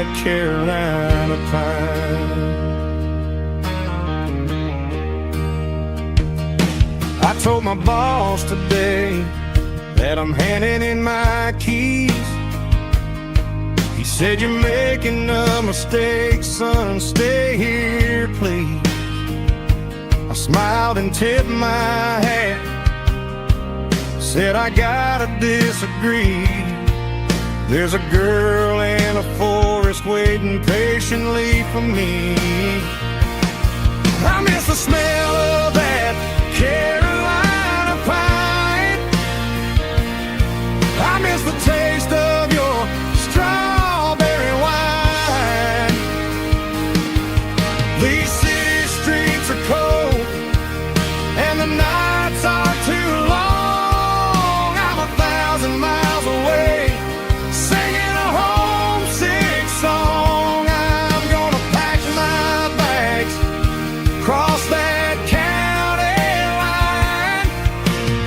that Carolina pine. I told my boss today that I'm handing in my keys. He said, "You're making a mistake, son, stay here, please." I smiled and tipped my hat, said, "I gotta disagree. There's a girl in a forest waiting patiently for me." I miss the smell of that Carolina pine. I miss the taste of your strawberry wine. These city streets are cold and the nights are too long. I'm 1,000 miles away singing a homesick song. I'm gonna pack my bags, cross that county line,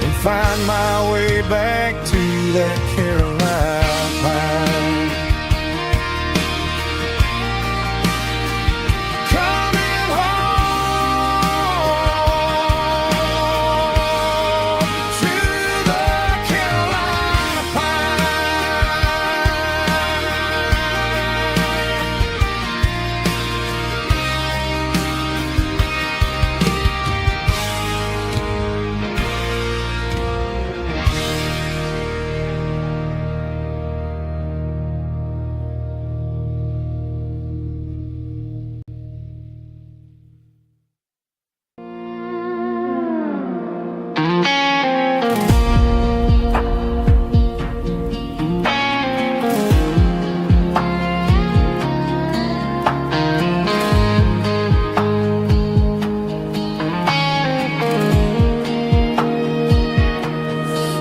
and find my way back to that Carolina pine. Coming home to the Carolina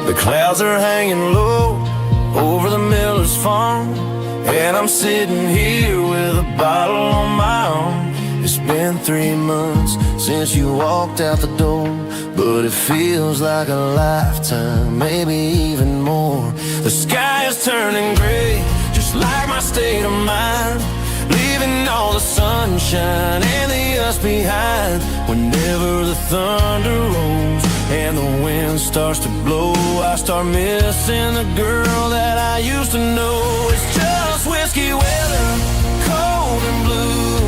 The clouds are hanging low over the miller's farm, and I'm sitting here with a bottle on my arm. It's been 3 months since you walked out the door, but it feels like a lifetime, maybe even more. The sky is turning gray, just like my state of mind, leaving all the sunshine and the us behind. Whenever the thunder rolls and the wind starts to blow, I start missing the girl that I used to know. It's just whiskey weather, cold and blue,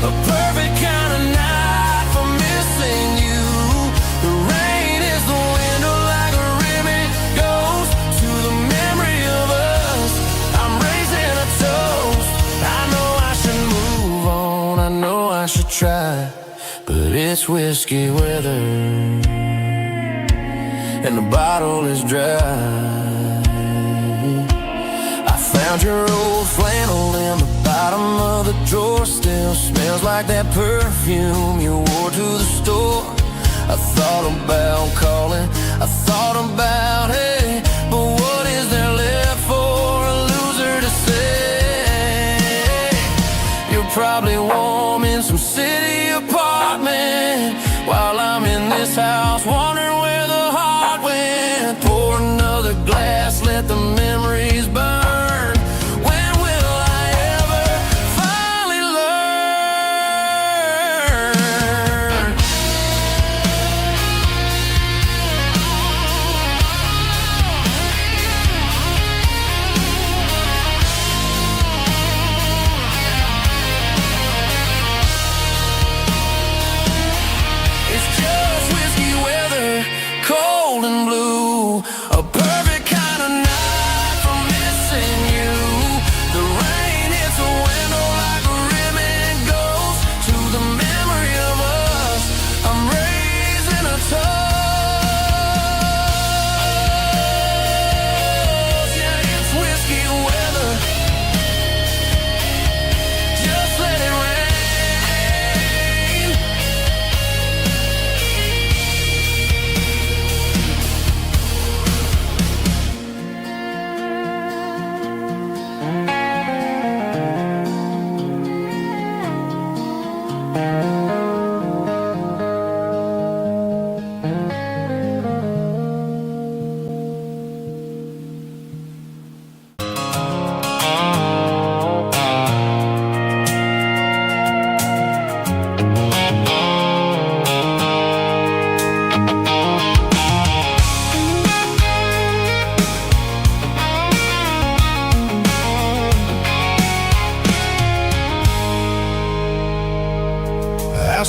a perfect kind of night for missing you. The rain is the window like a ribbon goes to the memory of us. I'm raising a toast. I know I should move on, I know I should try, but it's whiskey weather and the bottle is dry. I found your old flannel in the bottom of the drawer, still smells like that perfume you wore to the store. I thought about calling, I thought about, hey, but what is there left for a loser to say? You're probably warm in some city apartment while I'm in this house wondering where the heart went. Pour another glass, let the memories burn. When will I ever finally learn? It's just whiskey weather.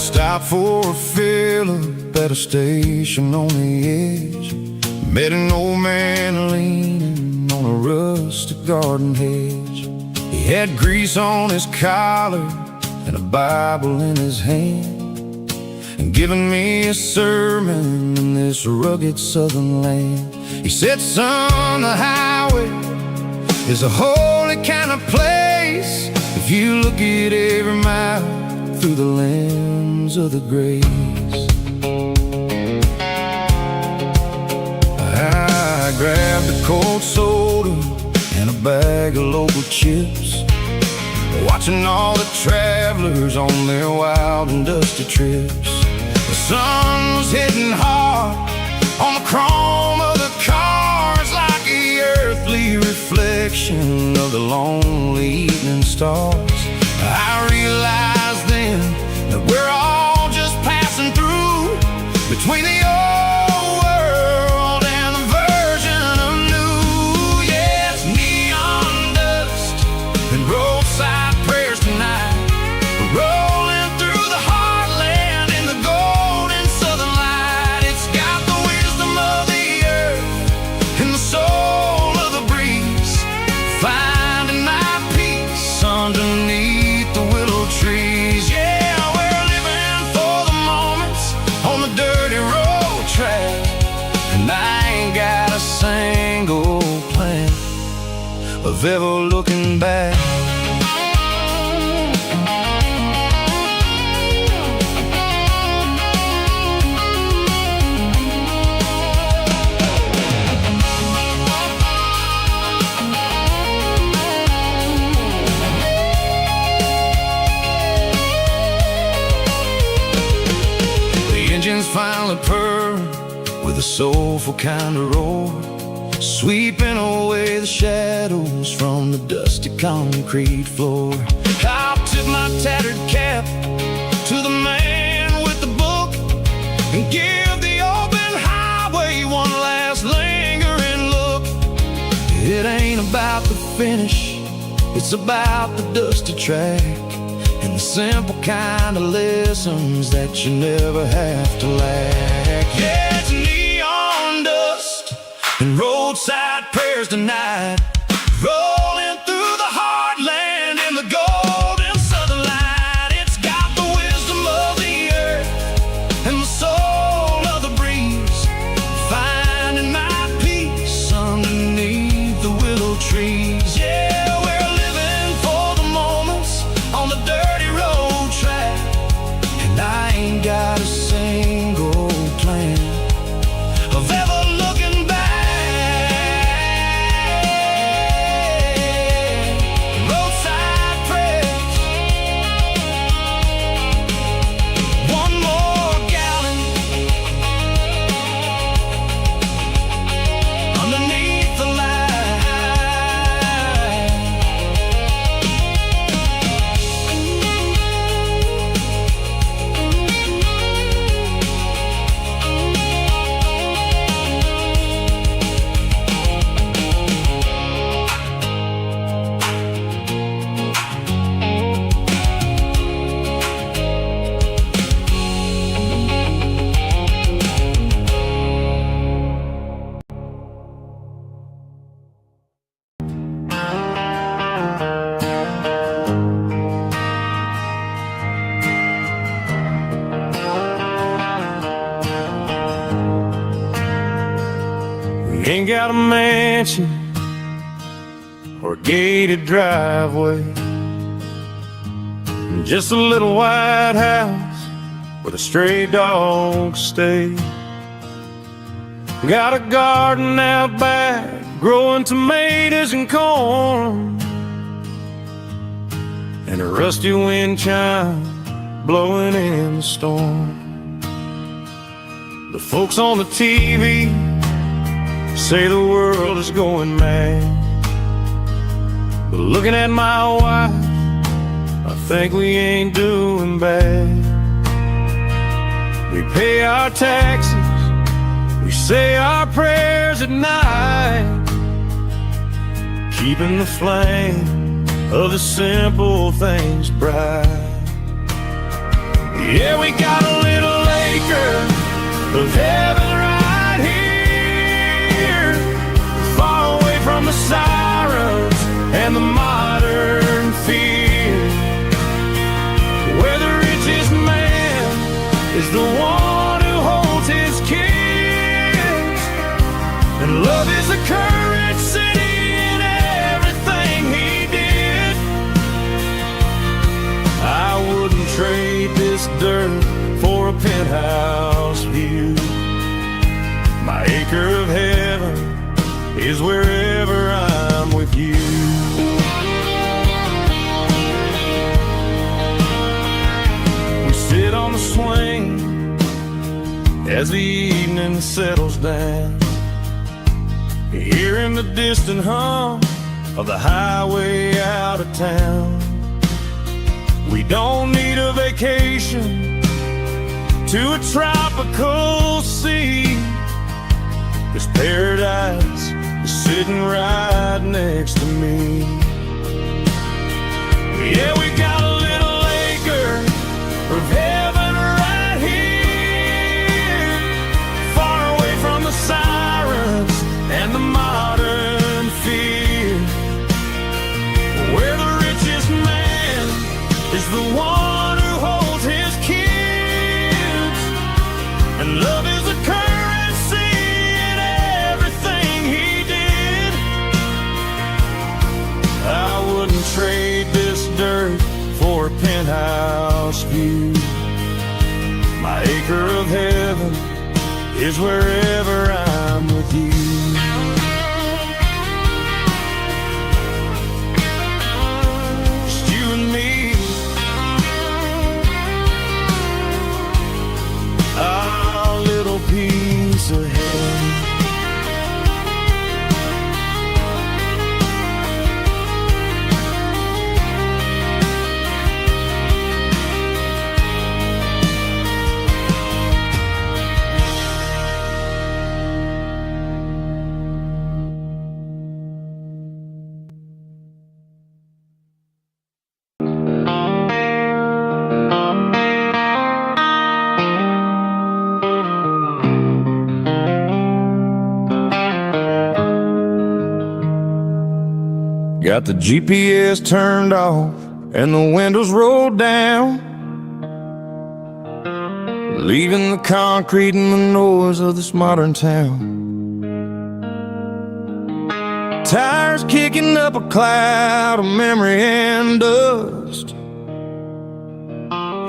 stopped for a fill-up at a station on the edge. Met an old man leaning on a rustic garden hedge. He had grease on his collar and a Bible in his hand, and giving me a sermon in this rugged southern land. He said, son, the highway is a holy kind of place if you look at every mile through the lens of the grace. I grabbed a cold soda and a bag of local chips, watching all the travelers on their wild and dusty trips. The sun was hitting hard on the chrome of the cars, like the earthly reflection of the lonely evening stars. I realized then that we're all just passing through between the old world and the version of new. Yeah, it's neon dust and roadside prayers tonight. We're rolling through the heartland in the golden southern light. It's got the wisdom of the earth and the soul of the breeze, finding my peace underneath the willow trees. Yeah, we're living for the moments on the dirty road track, and I ain't got a single plan of ever looking back. Engines finally purr with a soulful kind of roar, sweeping away the shadows from the dusty concrete floor. I'll tip my tattered cap to the man with the book and give the open highway one last lingering look. It ain't about the finish, it's about the dusty track and the simple kind of lessons that you never have to lack. Yeah, it's neon dust and roadside prayers tonight, rolling through the heartland in the golden southern light. It's got the wisdom of the earth and the soul of the breeze, finding my peace underneath the willow trees. Yeah, we're living for the moments on the dirty road track, and I ain't got a single plan of ever looking back. Roadside prayers, one more gallon underneath the light. We ain't got a mansion or a gated driveway, just a little white house where the stray dogs stay. Got a garden out back, growing tomatoes and corn, and a rusty wind chime blowing in the storm. The folks on the TV say the world is going mad, but looking at my wife, I think we ain't doing bad. We pay our taxes, we say our prayers at night, keeping the flame of the simple things bright. Yeah, we got a little acre of heaven right here, far away from the sirens and the modern fear, where the richest man is the one who holds his kids, and love is the currency in everything he did. I wouldn't trade this dirt for a penthouse view. My acre of heaven is wherever I'm with you. We sit on the swing as the evening settles down, hearing the distant hum of the highway out of town. We don't need a vacation to a tropical sea, 'cause paradise is sitting right next to me. Yeah, we got a little acre of heaven right here, far away from the sirens and the modern fear, where the richest man is the one who holds his kids, and love is a currency in everything he did. I wouldn't trade this dirt for a penthouse view. My acre of heaven is wherever I'm with you. Just you and me, our little piece of heaven. Got the GPS turned off and the windows rolled down, leaving the concrete and the noise of this modern town. Tires kicking up a cloud of memory and dust,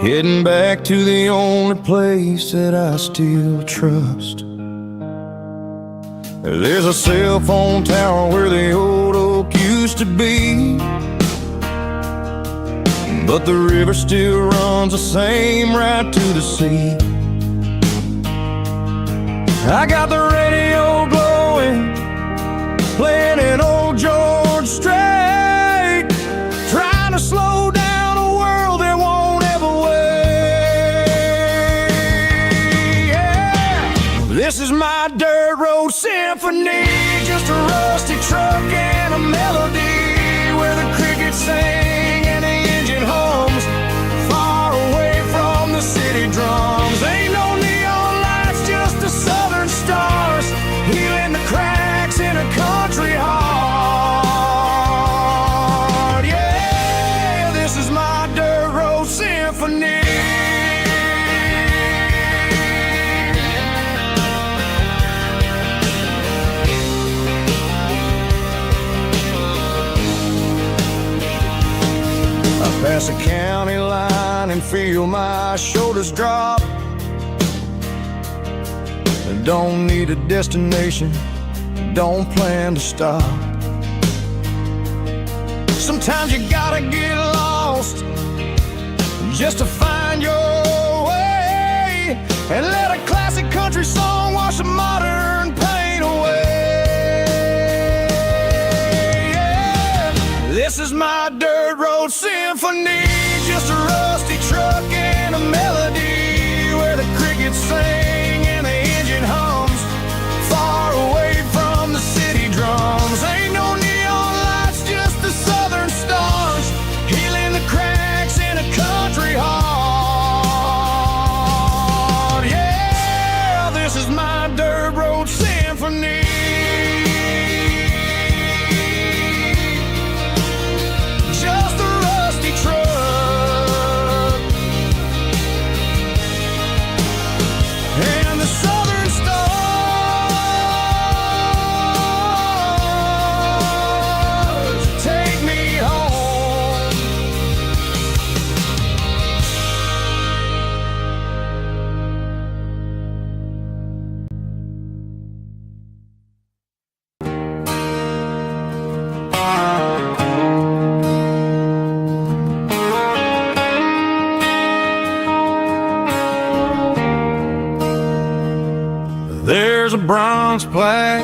heading back to the only place that I still trust. There's a cell phone tower where the old oak used to be, but the river still runs the same right to the sea. I got the radio glowing, playing an old George Strait, trying to slow down a world that won't ever wait. Yeah. This is my dirt road symphony, just a rusty truck and a melody, where the crickets sing and the engine hums, far away from the city drums. Ain't no neon lights, just the southern stars, healing the cracks in a country heart. Yeah, this is my dirt road symphony. Pass a county line and feel my shoulders drop. Don't need a destination, don't plan to stop. Sometimes you gotta get lost just to find your way, and let a classic country song wash the modern pain away. Yeah. This is my dirt road symphony, just a rusty truck and a melody, where the crickets sing and the engine hums, far away from the city drums. Ain't no neon lights, just the southern stars, healing the cracks in a country heart. there's a bronze plaque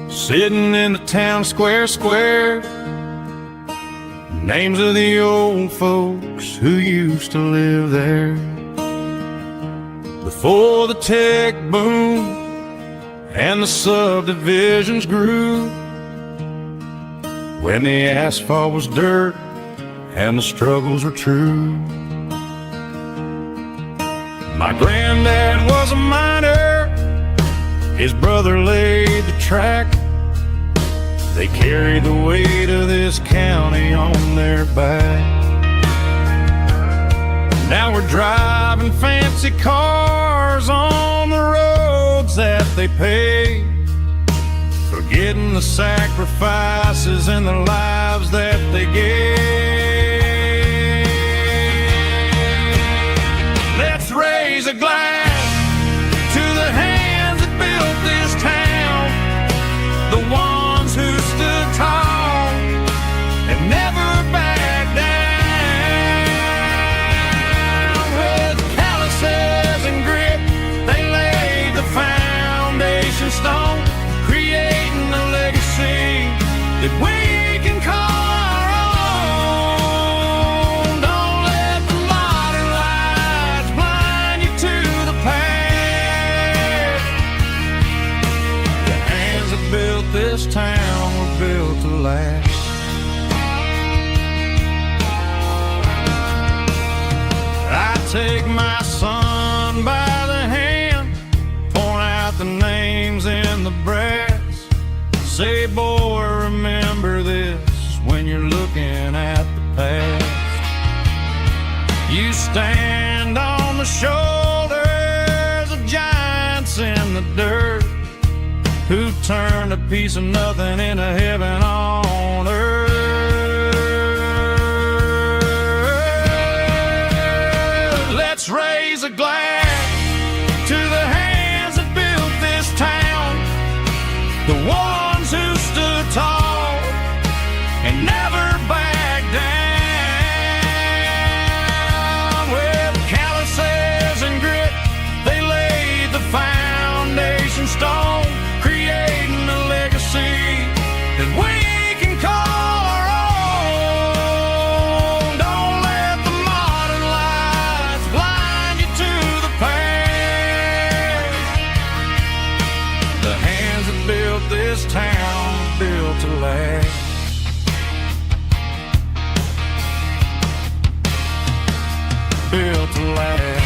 sitting in the town square. Names of the old folks who used to live there before the tech boom and the subdivisions grew, when the asphalt was dirt and the struggles were true. My granddad was a miner, his brother laid the track. They carried the weight of this county on their back. Now we're driving fancy cars on the roads that they paved, forgetting the sacrifices and the lives that they gave. Let's raise a glass to the hands that built this town, the ones who stood tall and never backed down. With calluses and grit, they laid the foundation stone, creating a legacy that we can call our own. Don't let the modern lights blind you to the past. The hands that built this town were built to last. I take my son by the hand, point out the names in the brass. Say, boy, remember this when you're looking at the past. You stand on the shoulders of giants in the dirt, who turned a piece of nothing into heaven on earth. Let's raise a glass to the hands that built this town, the ones who stood tall and never backed down. With calluses and grit, they laid the foundation stone, creating a legacy that we can call our own. Don't let the modern lights blind you to the past. The hands that built this town built to last. Built to last.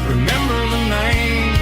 Remember the names.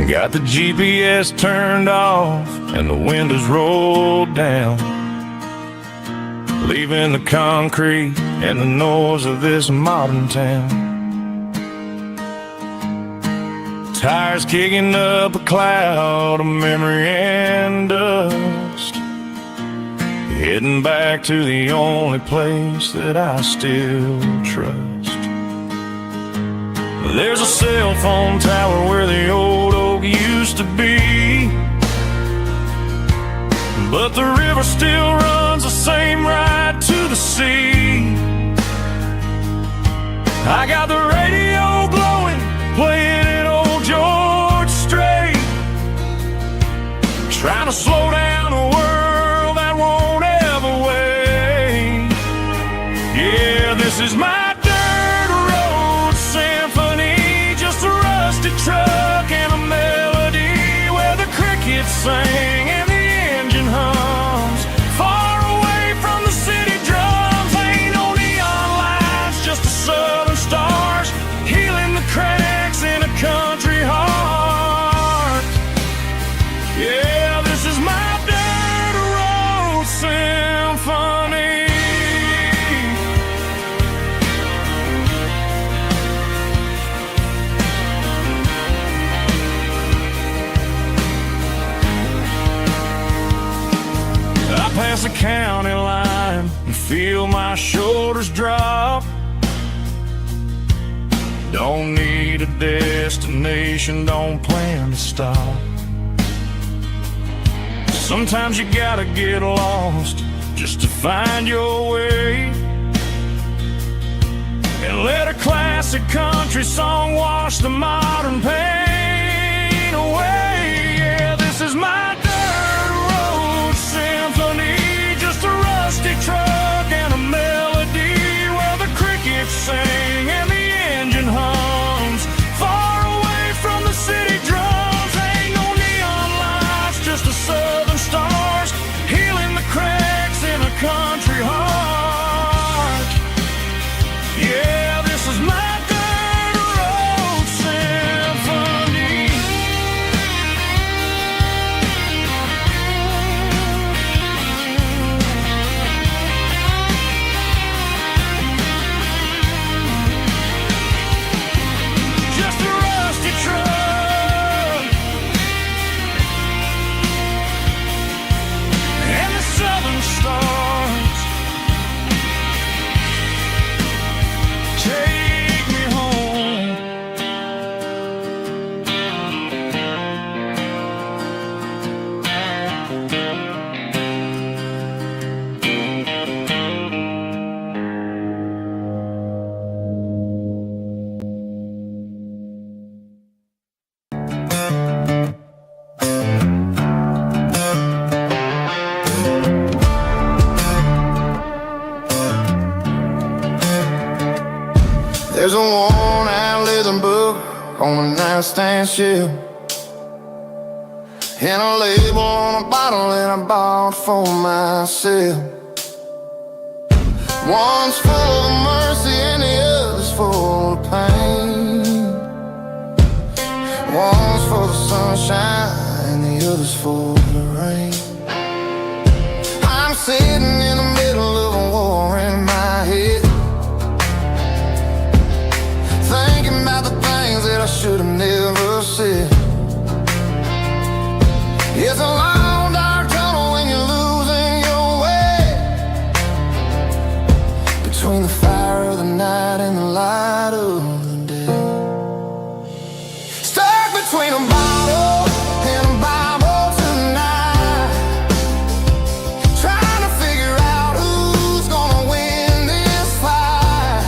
Got the GPS turned off and the windows rolled down, leaving the concrete and the noise of this modern town. Tires kicking up a cloud of memory and dust, heading back to the only place that I still trust. There's a cell phone tower where the old oak used to be, but the river still runs the same right to the sea. I got the radio glowing, playing an old George Strait, trying to slow down a world that won't ever wait. Yeah, this is my dirt road symphony, just a rusty truck and a melody where the crickets sing and the engine hums. Far away from the city drums, ain't no neon lights, just the southern stars healing the cracks in a country heart. Yeah, this is my dirt road symphony. I pass the county line and feel my shoulders drop. Don't need a destination, don't plan to stop. Sometimes you gotta get lost just to find your way, and let a classic country song wash the modern pain away. Yeah, this is my dirt road symphony, just a rusty truck and a melody where the crickets sing and the engine hums. Far away from the city drums, ain't no neon lights, just the southern stars healing the cracks in a country heart. Yeah, this is my dirt road symphony. Just a rusty truck and the southern stars take me home. There's a worn-out leather book on the nightstand shelf, and a label on a bottle that I bought for myself. One's full of mercy and the other's full of pain. One's full of sunshine and the other's full of rain. I'm sitting in the middle of a war in my head, thinking about the things that I should have never said. It's a long dark tunnel when you're losing your way, between the fire of the night and the light of the day. Stuck between a bottle and a Bible tonight, trying to figure out who's gonna win this fight.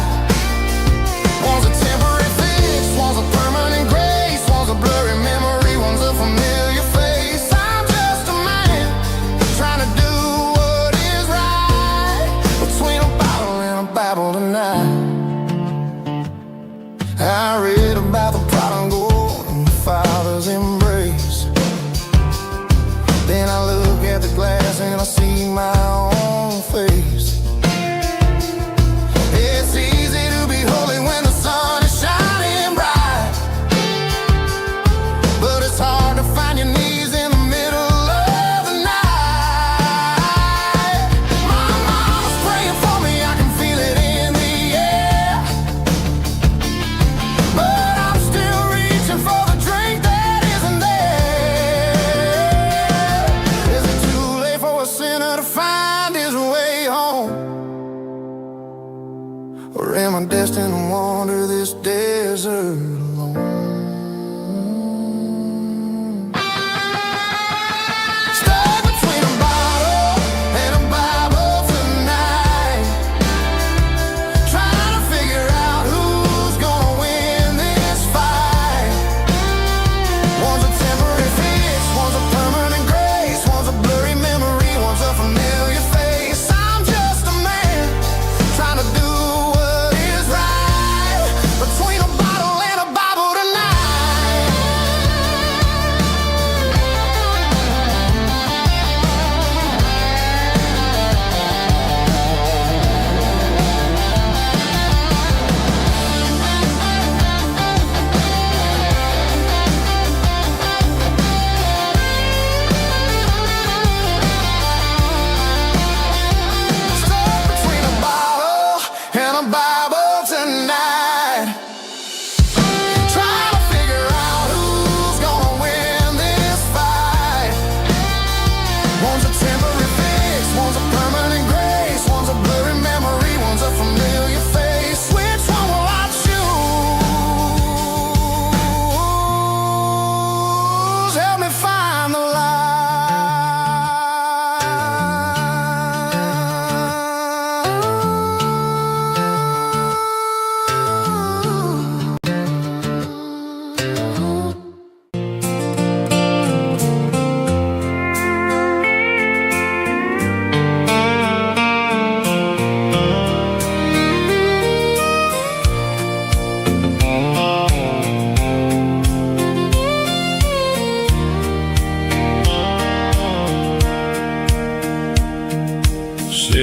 One's a temporary fix, one's a permanent grace, one's a blurry memory, one's a familiar face. I'm just a man trying to do what is right, between a bottle and a Bible tonight. I read about the prodigal and the father's embrace. Then I look at the glass and I see my own face. It's easy to be holy when the sun is shining bright, but it's hard to find your knees in the middle of the night. My mama's praying for me, I can feel it in the air, but I'm still reaching for the drink that isn't there. Is it too late for a sinner to find his way home? Or am I destined to wander this desert alone? Stuck between a bottle and a Bible tonight, trying to figure out who's gonna win this fight. One's a temporary fix, one's a permanent grace,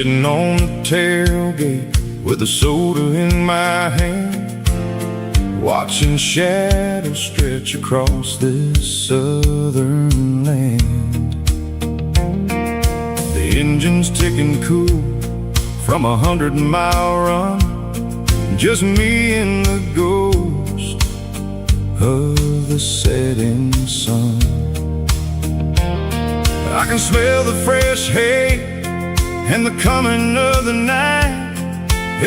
Sitting on the tailgate with a soda in my hand, watching shadows stretch across this southern land. The engine's ticking cool from a 100-mile run, just me and the ghost of the setting sun. I can smell the fresh hay and the coming of the night.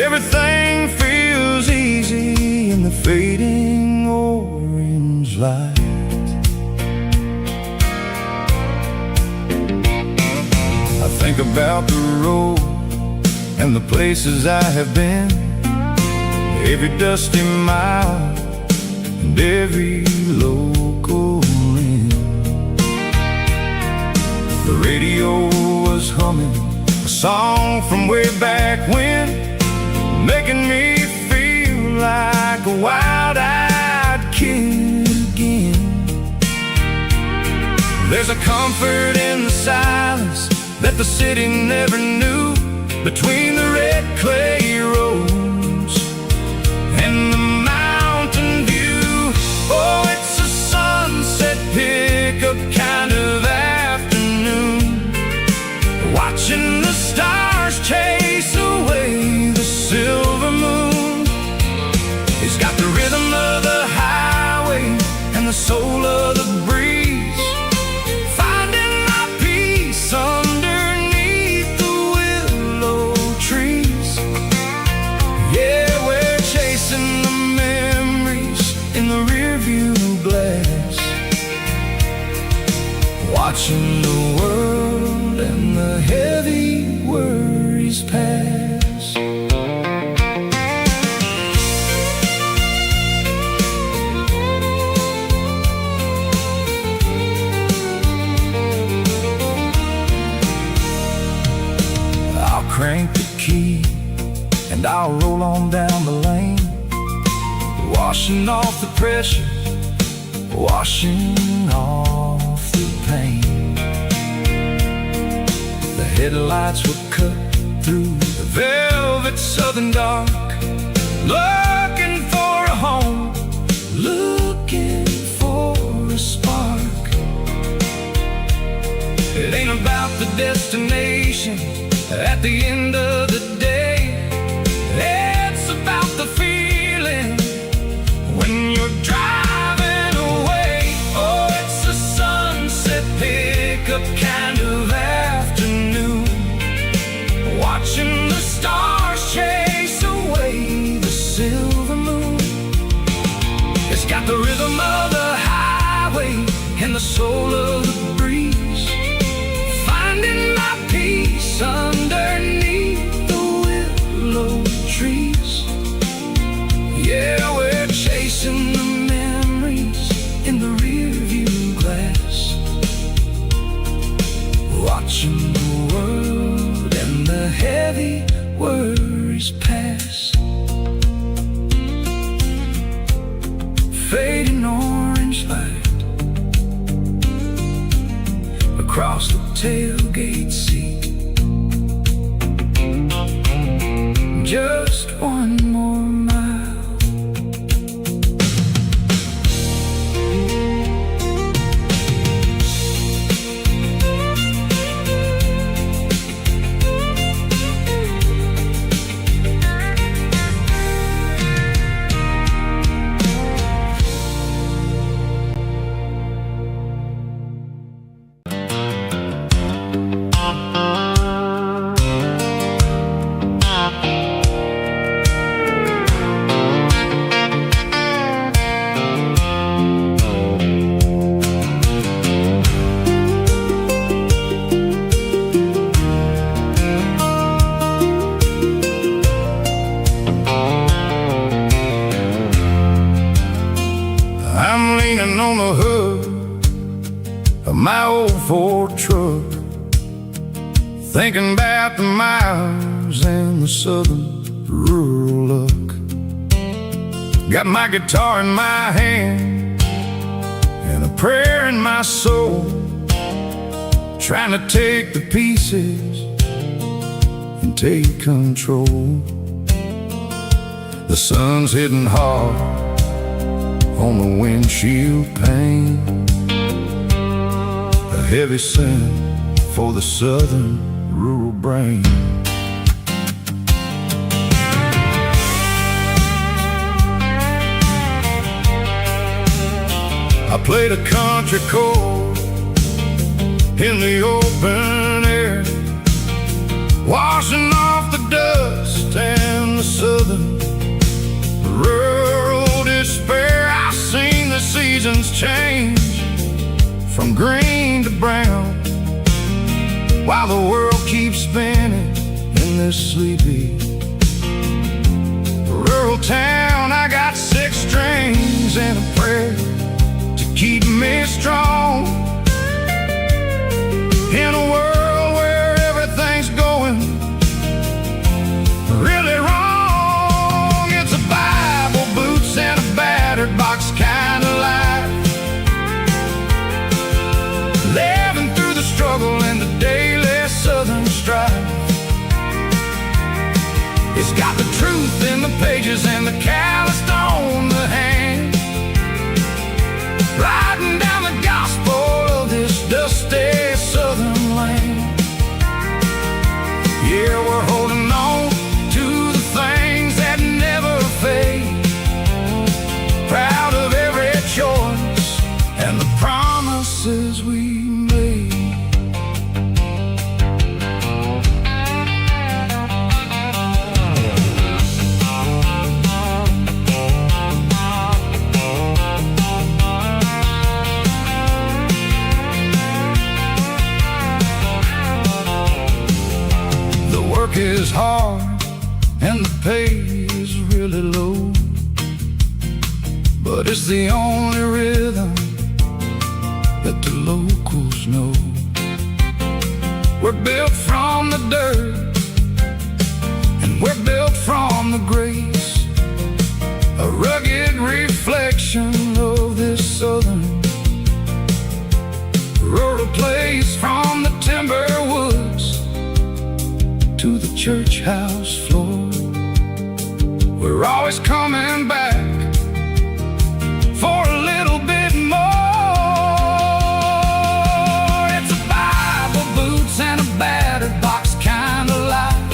Everything feels easy in the fading orange light. I think about the road and the places I have been, every dusty mile and every local inn. The radio was humming a song from way back when, making me feel like a wild-eyed kid again. There's a comfort in the silence that the city never knew, between the red clay roads and the mountain view. Oh, it's a sunset pickup kind of afternoon, watching the stars chase away the silver moon. It's got the rhythm of the highway and the soul of the breeze, finding my peace underneath the willow trees. Yeah, we're chasing the memories in the rearview glass, watching the world and the heavy worries pass. I'll crank the key and I'll roll on down the lane, washing off the pressure, washing off the pain. The headlights will cut through the velvet southern dark, looking for a home, looking for a spark. It ain't about the destination at the end of the day, it's about the feeling when you're driving away. Oh, it's a sunset pickup kind of afternoon, watching the stars chase away the silver moon. It's got the rhythm of the highway and the soul of the breeze, finding my peace underneath the willow trees. Yeah, we're chasing the memories in the rearview glass, watching the world and the heavy worries pass. Fading orange light across the tailgate seat, just one more mile. Leaning on the hood of my old Ford truck, thinking about the miles and the southern rural look. Got my guitar in my hand and a prayer in my soul, trying to take the pieces and take control. The sun's hitting hard on the windshield pane, a heavy scent for the southern rural brain. I played a country chord in the open air, washing off the dust and the southern rural despair. I've seen the seasons change from green to brown, while the world keeps spinning in this sleepy rural town. I got 6 strings and a prayer to keep me strong in a world where everything's going really wrong. It's a Bible, boots, and a battered box kind of life, living through the struggle and the daily southern strife. It's got the truth in the pages and the calloused on the hand, riding down the gospel of this dusty southern land. Yeah, we're holding on to the things that never fade, proud of every choice and the promises we made. Work is hard and the pay is really low, but it's the only rhythm that the locals know. We're built from the dirt and we're built from the grace, a rugged reflection of this southern rural place. From the timber woods to the church house floor, we're always coming back for a little bit more. It's a Bible, boots, and a battered box kind of life,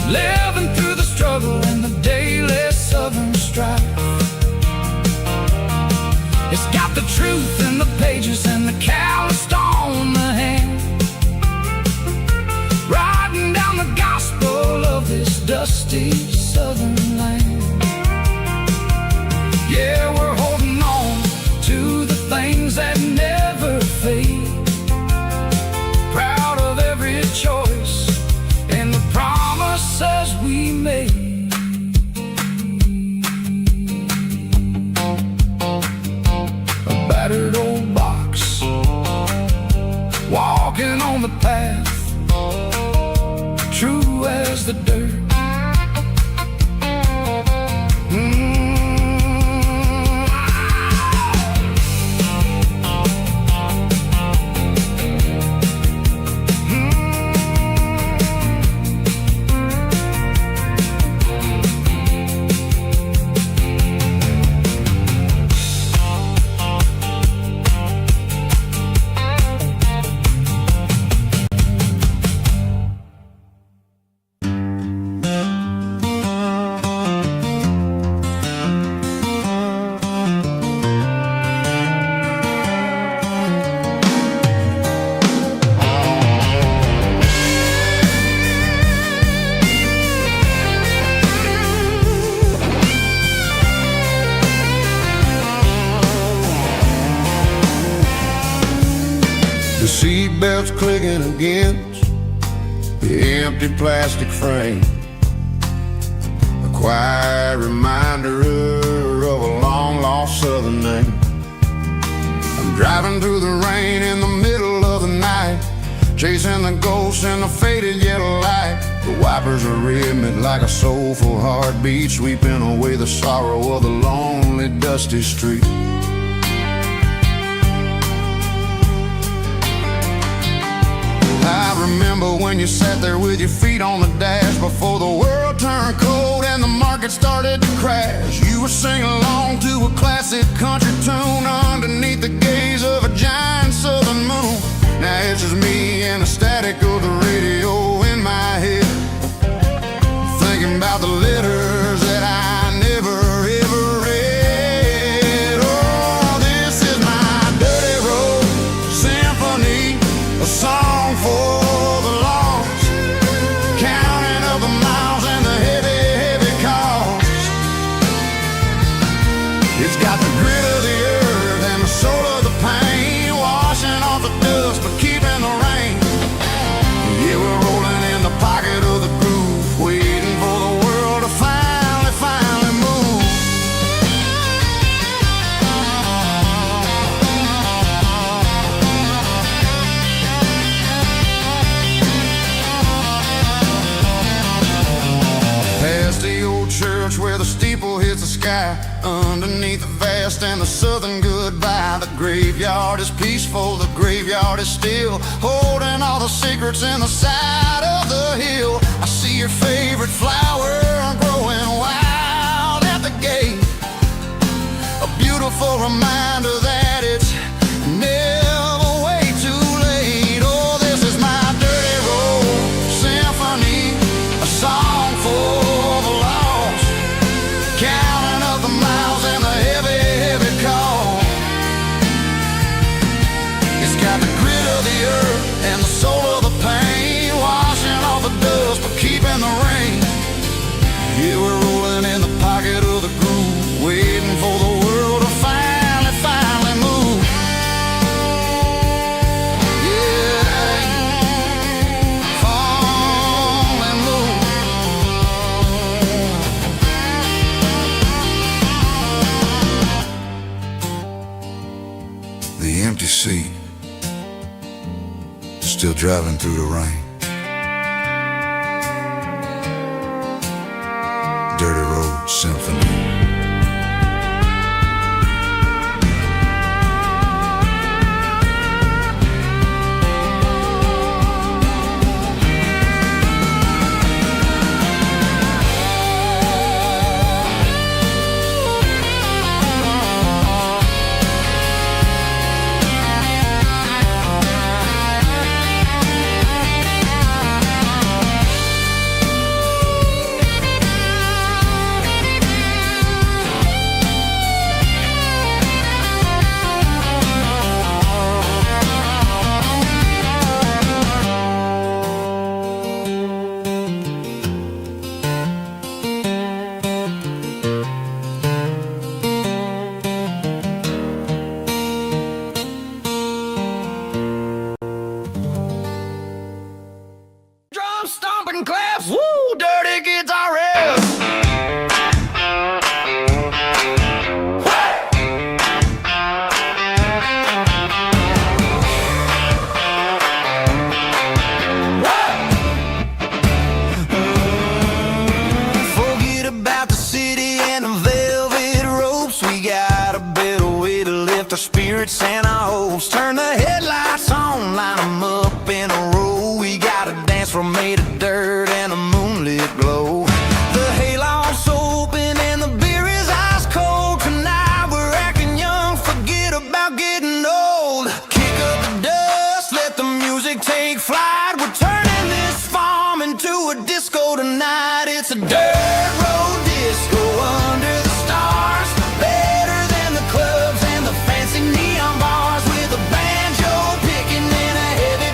living through the struggle and the daily southern strife. It's got the truth in the pages and the calloused on the hand, riding down the gospel of this dusty southern land. Yeah, we're holding on to the things that never fade, proud of every choice and the promises we made. A battered old box, walking on the path, true as the dirt. The seatbelt's clicking against the empty plastic frame, a quiet reminder of a long-lost southern name. I'm driving through the rain in the middle of the night, chasing the ghosts in the faded yellow light. The wipers are rhythmic like a soulful heartbeat, sweeping away the sorrow of the lonely, dusty street. I remember when you sat there with your feet on the dash before the world turned cold and the market started to crash. You were singing along to a classic country tune underneath the gaze of a giant southern moon. Now it's just me and the static of the radio in my head, thinking about the letters that I never ever read. Oh, this is my dirty road symphony, a song for the lost, counting up the miles and the heavy, heavy cost. It's got the grit of the earth and the soul of the pain, washing off the dust but keeping the rain. Yeah, we're rolling in the pocket of the groove, waiting for the world to finally move. Past the old church where the steeple hits the sky, underneath the vast and the southern goodbye. The graveyard is peaceful, the graveyard is still, holding all the secrets in the side of the hill. I see your favorite flower growing wild at the gate, a beautiful reminder that it's never way too late. Oh, this is my dirty road symphony, a song for the lost, counting up the miles and the heavy, heavy call. It's got the grit of the earth and the soul of the pain, washing off the dust but keeping the rain. Yeah, we're rolling in the pocket of the groove, waiting for the world to finally move. Yeah, finally move. The empty seat, still driving through the rain. Dirty road symphony. Drum stomping claps, woo, dirty guitar riffs. Forget about the city and the velvet ropes. We got a better way to lift our spirits and our hopes. Turn the headlights on, line them up in a row. We got a dance floor made of dirt and a moonlit glow. The hayloft's open and the beer is ice cold. Tonight we're acting young, forget about getting old. Kick up the dust, let the music take flight. We're turning this farm into a disco tonight. It's a dirt road disco under the stars, better than the clubs and the fancy neon bars, with a banjo picking and a heavy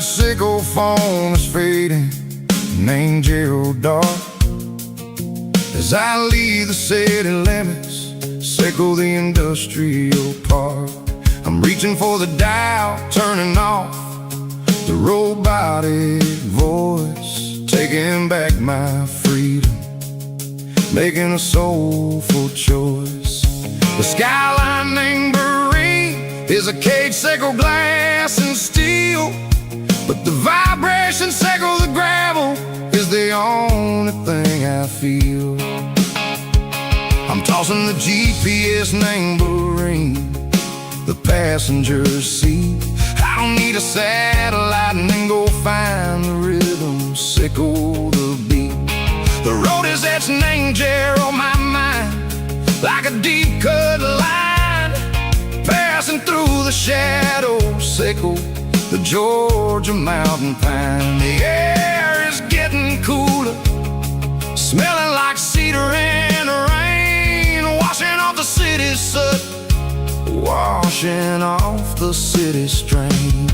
sickle phone is fading, named Gerald Dark. As I leave the city limits, sickle the industrial park. I'm reaching for the dial, turning off the robotic voice, taking back my freedom, making a soulful choice. The skyline named Marine is a cage sickle, glass and steel, but the vibration sickle, the gravel, is the only thing I feel. I'm tossing the GPS named Marine, the passenger seat. I don't need a satellite and then go find the rhythm, sickle the beat. The road is etched named Jer on my mind, like a deep cut line, passing through the shadows, sickle the Georgia mountain pine. The air is getting cooler, smelling like cedar in the rain, washing off the city's soot, washing off the city strain.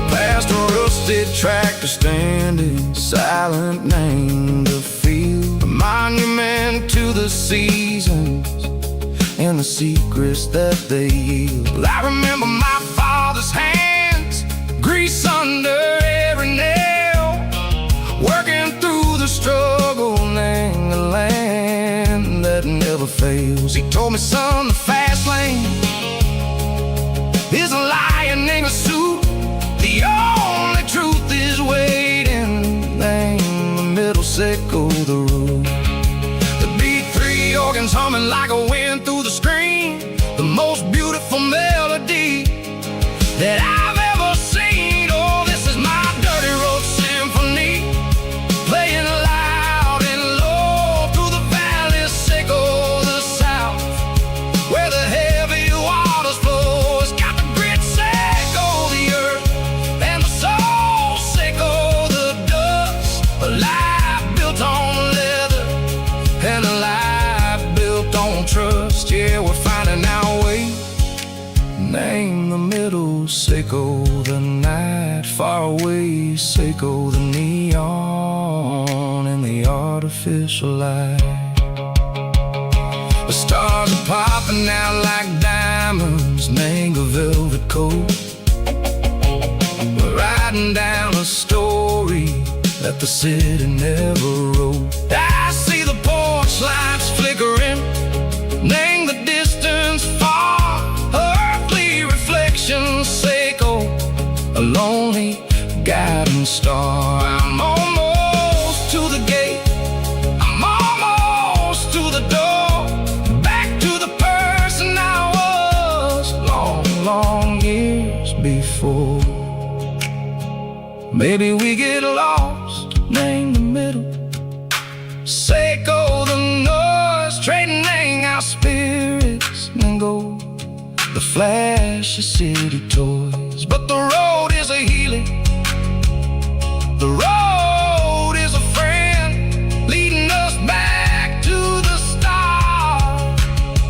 Past a rusted tractor standing silent, named the field, a monument to the seasons and the secrets that they yield. I remember my father's hands, grease under every nail, working through the struggle, named the land that never fails. He told me, son, the fast lane is a lion in a suit, the only truth is waiting, named the middle, sickle the road. The beat, three organs humming like a wind through the screen, the most beautiful melody that I've ever seen. Oh, this is my dirty road symphony, playing loud and low through the valleys, sickle the south, where the heavy waters flow. It's got the grit, sickle the earth, and the soul, sickle the dust. A life built on leather and a life built on trust. Yeah, we're finding our way, name the middle, sickle the night, far away, sickle the neon and the artificial light. The stars are popping out like diamonds, name a velvet coat. We're riding down a story that the city never wrote. I see the porch lights flickering, name the distance far, earthly reflections, sickle a lonely guiding star. I'm almost to the gate, I'm almost to the door, back to the person I was long, long years before. Maybe we get lost, name the middle, sickle the noise, trading our spirits and go the flash of city toys. But the road is a healing, the road is a friend, leading us back to the start.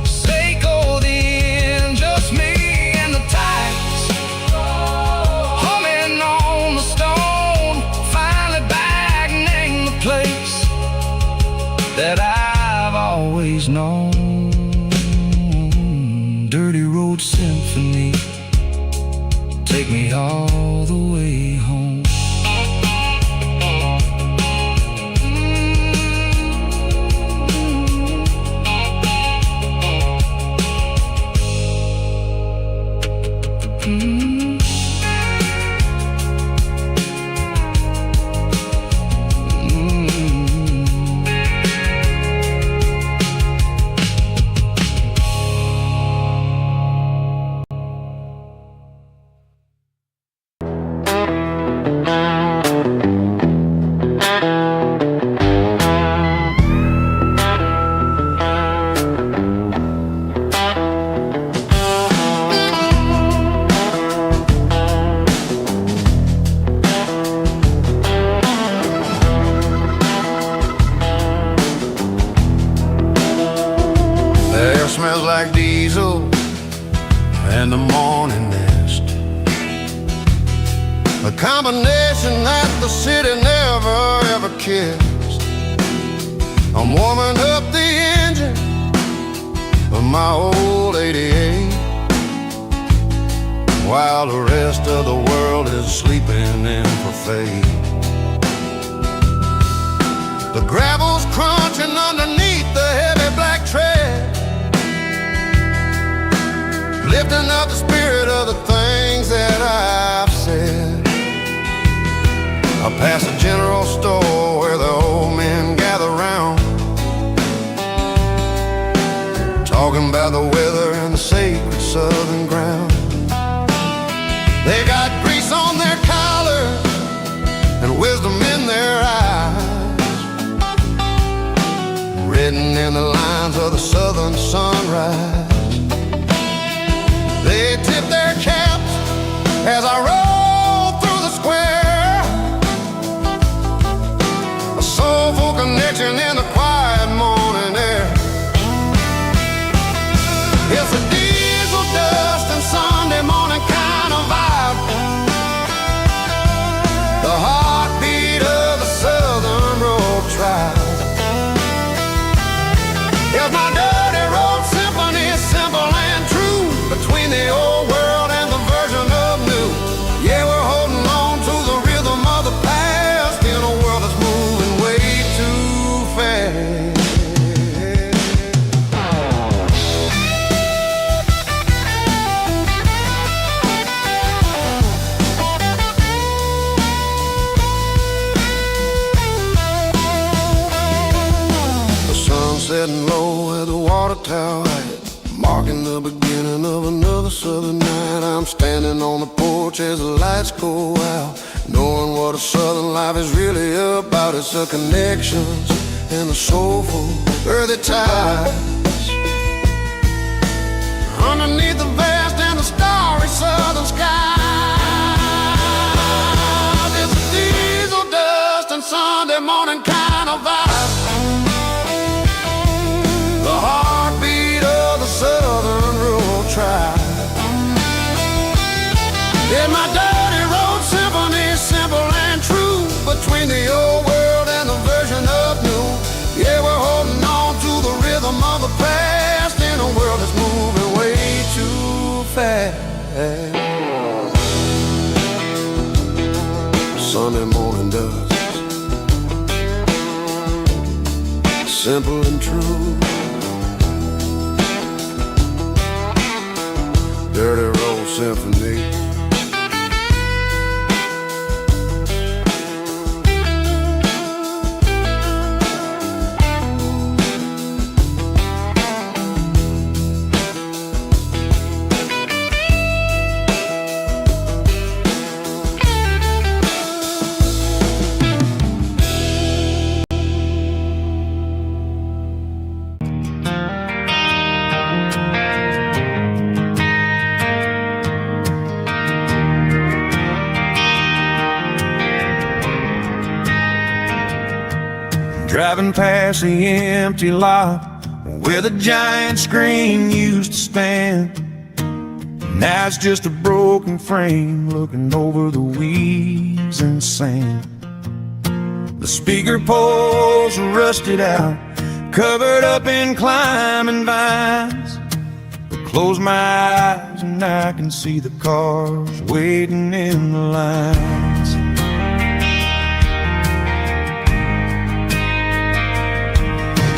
Sickle the end, just me and the tides, humming on the stone, finally back, name the place that I've always known. Dirty road symphony, take me all the way home. smells like diesel and the morning mist. A combination that the city never ever kissed. I'm warming up the engine of my old 88 while the rest of the world is sleeping in for fate. The gravel's crunching underneath the heavy black tread, lifting up the spirit of the things that I've said. I pass a general store where the old men gather round, talking about the weather and the sacred southern ground. They got grease on their collars and wisdom in their eyes, written in the lines of the southern sunrise. They tip their caps as I roll through the square, a soulful connection in the quiet morning air. It's a diesel dust and Sunday morning kind of vibe, the heartbeat of the Southern Road Tribe. It's my dirty road symphony, simple and true, between the old world and the version of new. Yeah, we're holding on to the rhythm of the past in a world that's moving way too fast. Setting low at the water tower height, marking the beginning of another southern night. I'm standing on the porch as the lights go out, knowing what a southern life is really about. It's the connections and the soulful earthy ties underneath the vast and the starry southern sky. It's a diesel dust and Sunday morning kind of vibe, the heartbeat of the Southern Rural Tribe. In my dirty road symphony, simple and true, between the old world and the version of new. Yeah, we're holding on to the rhythm of the past in a world that's moving way too fast. Sunday morning dust, simple and true, dirty road symphony. Driving past the empty lot where the giant screen used to stand. Now it's just a broken frame looking over the weeds and sand. The speaker poles are rusted out, covered up in climbing vines. I close my eyes and I can see the cars waiting in the lines.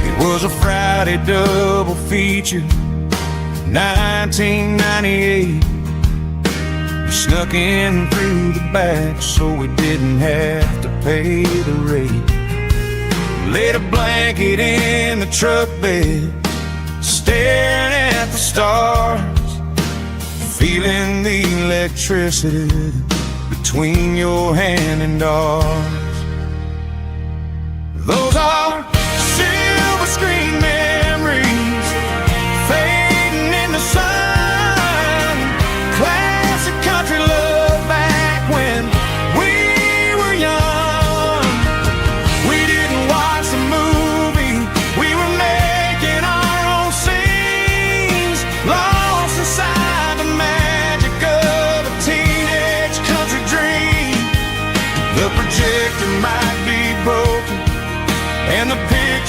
It was a Friday double feature, 1998. We snuck in through the back so we didn't have to pay the rate. Laid a blanket in the truck bed, staring at the stars, feeling the electricity between your hand and ours. Those are silver screen memories fading in the sun. Classic country love back when we were young. We didn't watch the movie, we were making our own scene.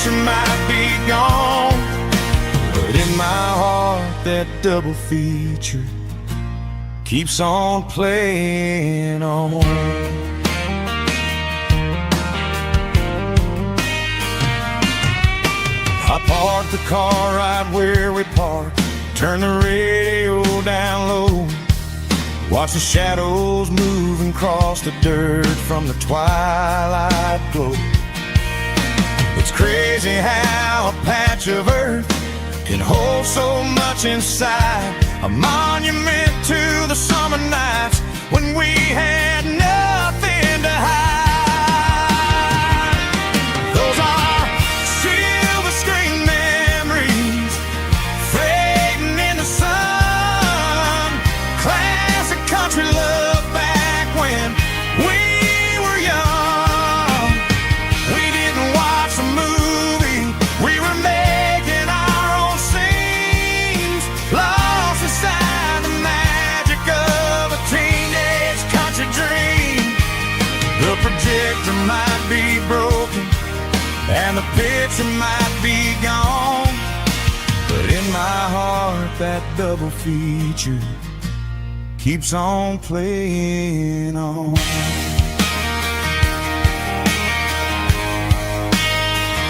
picture might be gone, but in my heart that double feature keeps on playing on. I parked the car right where we parked, turn the radio down low, watch the shadows move and cross the dirt from the twilight glow. It's crazy how a patch of earth can hold so much inside, a monument to the summer nights when we had nothing to hide. Those are silver screen memories fading in the sun, classic country love back when we were young. We didn't watch a movie, we were making our own scenes, lost inside the magic of a teenage country dream. The projector might be broken and the picture might be gone, but in my heart that double feature keeps on playing on.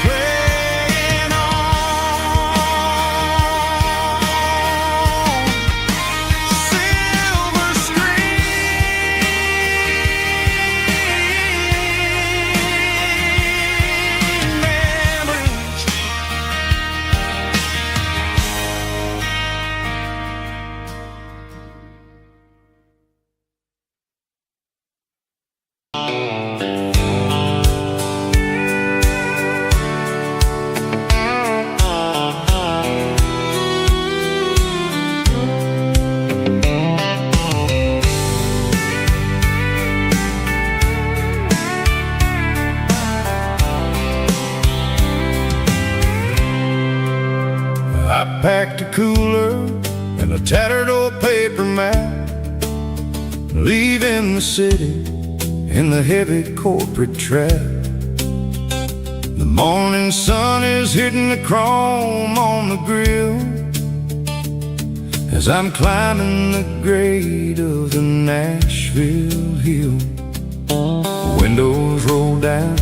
Playing on. Silver screen memories. I packed a cooler and a tattered old paper map, leaving the city in the heavy corporate trap. The morning sun is hitting the chrome on the grill as I'm climbing the grade of the Nashville hill. Windows roll down,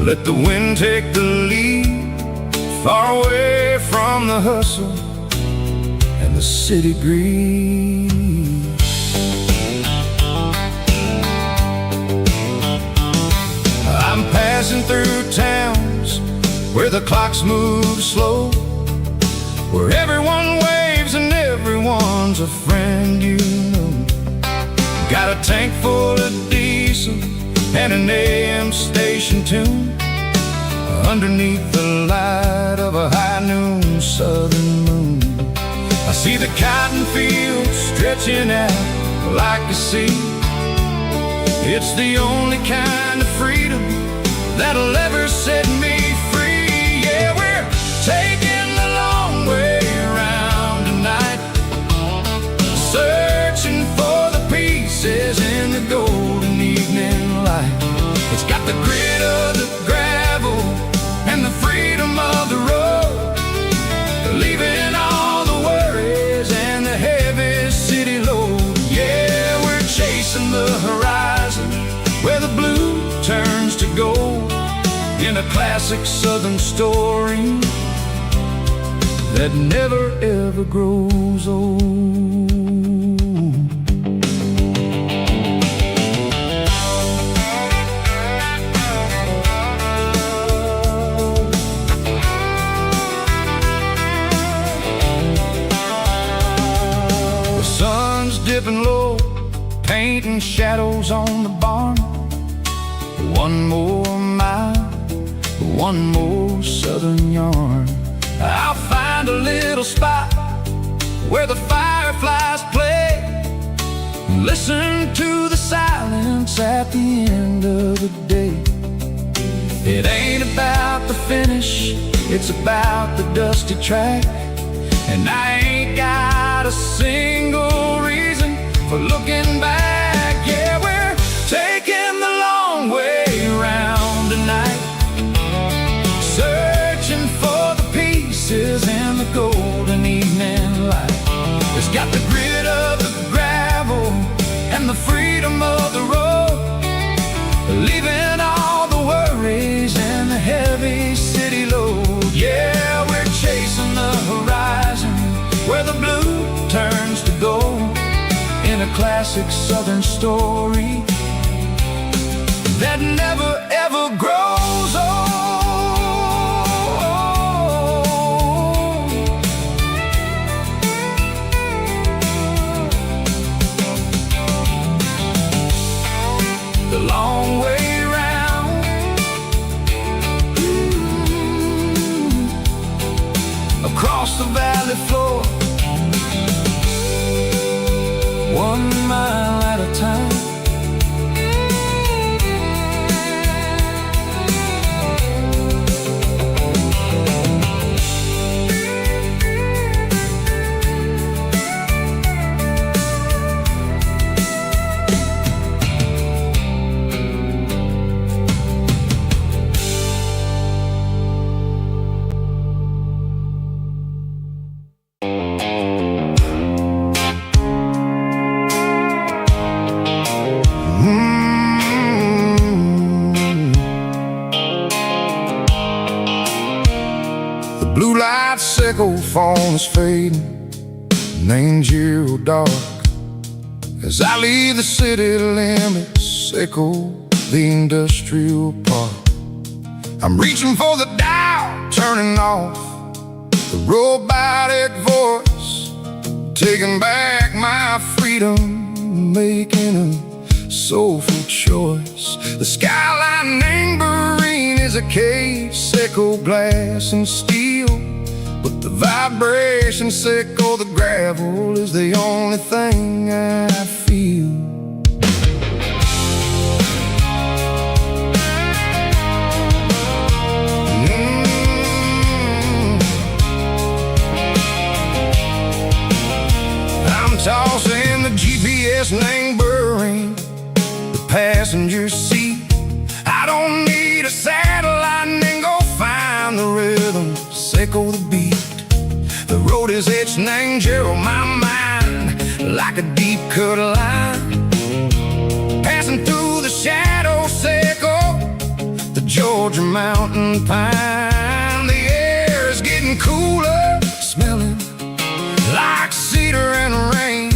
let the wind take the lead, far away from the hustle and the city breeze. I'm passing through towns where the clocks move slow, where everyone waves and everyone's a friend you know. Got a tank full of diesel and an AM station tune underneath the light of a high noon southern moon. I see the cotton fields stretching out like a sea. It's the only kind of freedom that'll ever set me free. Yeah, we're taking the long way around tonight, searching for the pieces in the golden evening light. It's got the grit of the gravel and the freedom of the road, leaving all the worries and the heavy city load. Yeah, we're chasing the horizon where the blue turns to gold, in a classic southern story that never ever grows old. Dipping low, painting shadows on the barn. One more mile, one more southern yarn. I'll find a little spot where the fireflies play, listen to the silence at the end of the day. It ain't about the finish, it's about the dusty track, and I ain't got a single reason for looking back. Yeah, we're taking the long way around tonight, the golden evening light. It's got the grit of the gravel and the freedom of the road, leaving all the worries and the heavy city load. Yeah, we're chasing the horizon where the blue turns to gold, in a classic southern story that never ever grows old. The long way round, across the valley floor, 1 mile at a time. Blue light sickle phone is fading, named zero dark. As I leave the city limits, sickle the industrial park. I'm reaching for the dial, turning off the robotic voice, taking back my freedom, making a soulful choice. The skyline named Marine is a cave, sickle glass and steel, but the vibration sickle the gravel is the only thing I feel. I'm tossing the GPS named Marine, the passenger seat. I don't need a satellite and go find the rhythm, sickle the beat. The road is etched named Gerald, my mind, like a deep cut line. Passing through the shadow sickle, the Georgia mountain pine. The air is getting cooler, smelling like cedar and rain,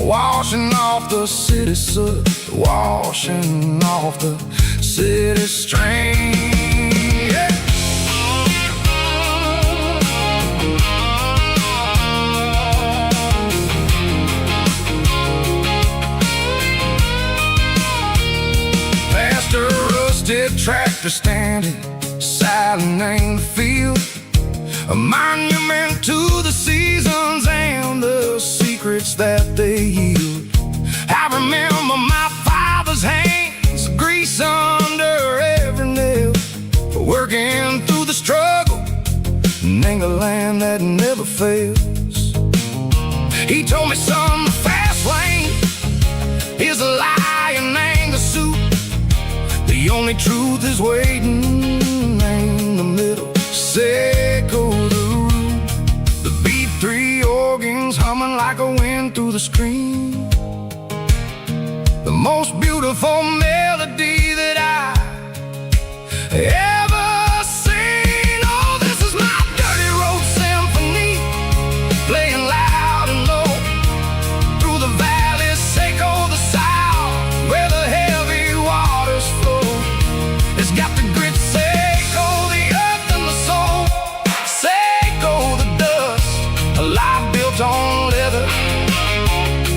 washing off the city soot, washing off the city strain. Yeah. Past a rusted tractor standing silent in the field, a monument to the seasons and the secrets that they yield. I remember my father's hands, grease under every nail, working through the struggle, in a land that never fails. He told me, son, the fast lane is a lie and ain't the suit. The only truth is waiting in the middle, sickle the root. The B3 organs humming like a wind through the screen, the most beautiful melody that I ever seen. Oh, this is my dirty road symphony, playing loud and low through the valleys, sickle the south, where the heavy waters flow. It's got the grit, sickle the earth and the soul, sickle the dust, a life built on leather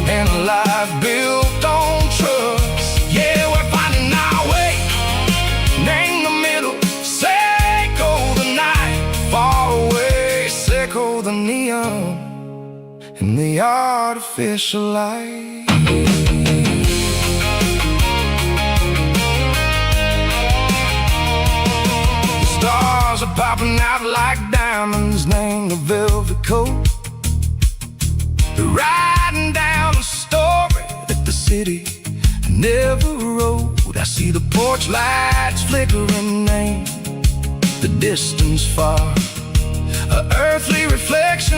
and a life built on trust. Yeah, we're finding our way, name the middle, sickle the night, far away, sickle the neon and the artificial light. The stars are popping out like diamonds, named the velvet coat. They're riding down a story that the city never wrote. I see the porch lights flickering, name the distance far, a earthly reflection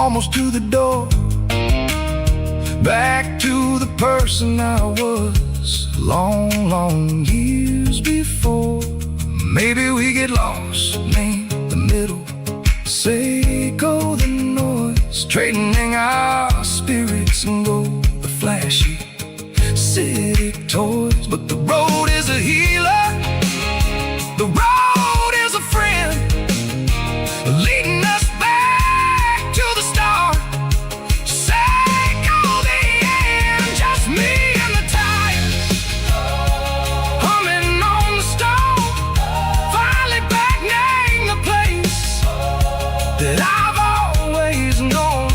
almost to the door, back to the person I was long, long years before. Maybe we get lost, name the middle, say go the noise, trading our spirits and go the flashy city toys. But the road is a healer, the road is a friend, leading us back to the start. Say go the end, just me and the tires, humming on the stove, finally back name the place that I've always known.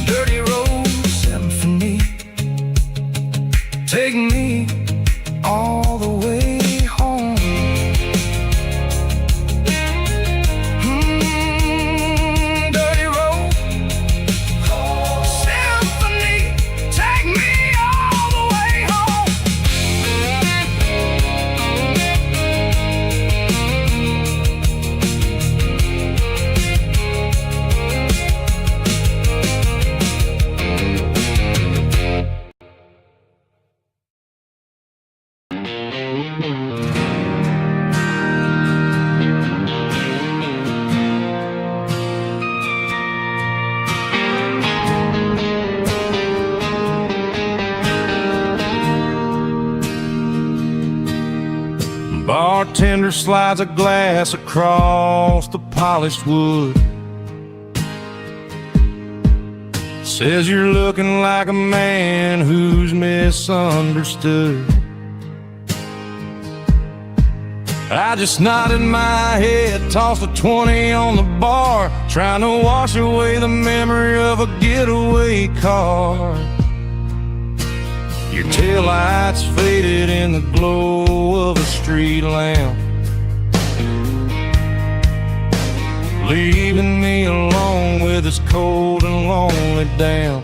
Dirty road symphony, take me all the way home. Dirty road symphony, take me all the way home. Bartender slides a glass across the polished wood, says you're looking like a man who's misunderstood. I just nodded my head, tossed a 20 on the bar, trying to wash away the memory of a getaway car. Your taillights faded in the glow of a street lamp, leaving me alone with this cold and lonely damp.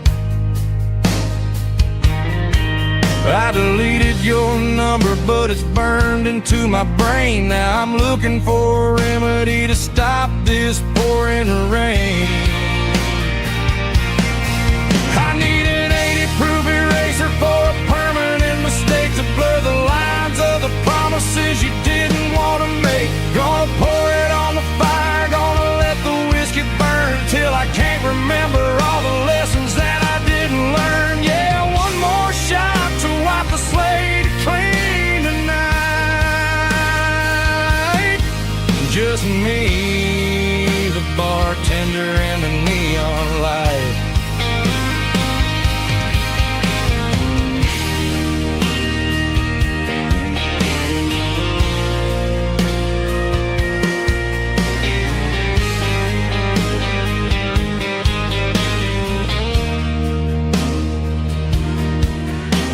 I deleted your number, but it's burned into my brain. Now I'm looking for a remedy to stop this pouring rain. I need an 80-proof eraser for a permanent mistake, to blur the lines of the promises you didn't want to make. Gonna pour it on the fire, gonna let the whiskey burn till I can't remember all the lessons that I didn't learn. Yeah, one more shot to wipe the slate clean tonight. Just me, the bartender, and the neon light.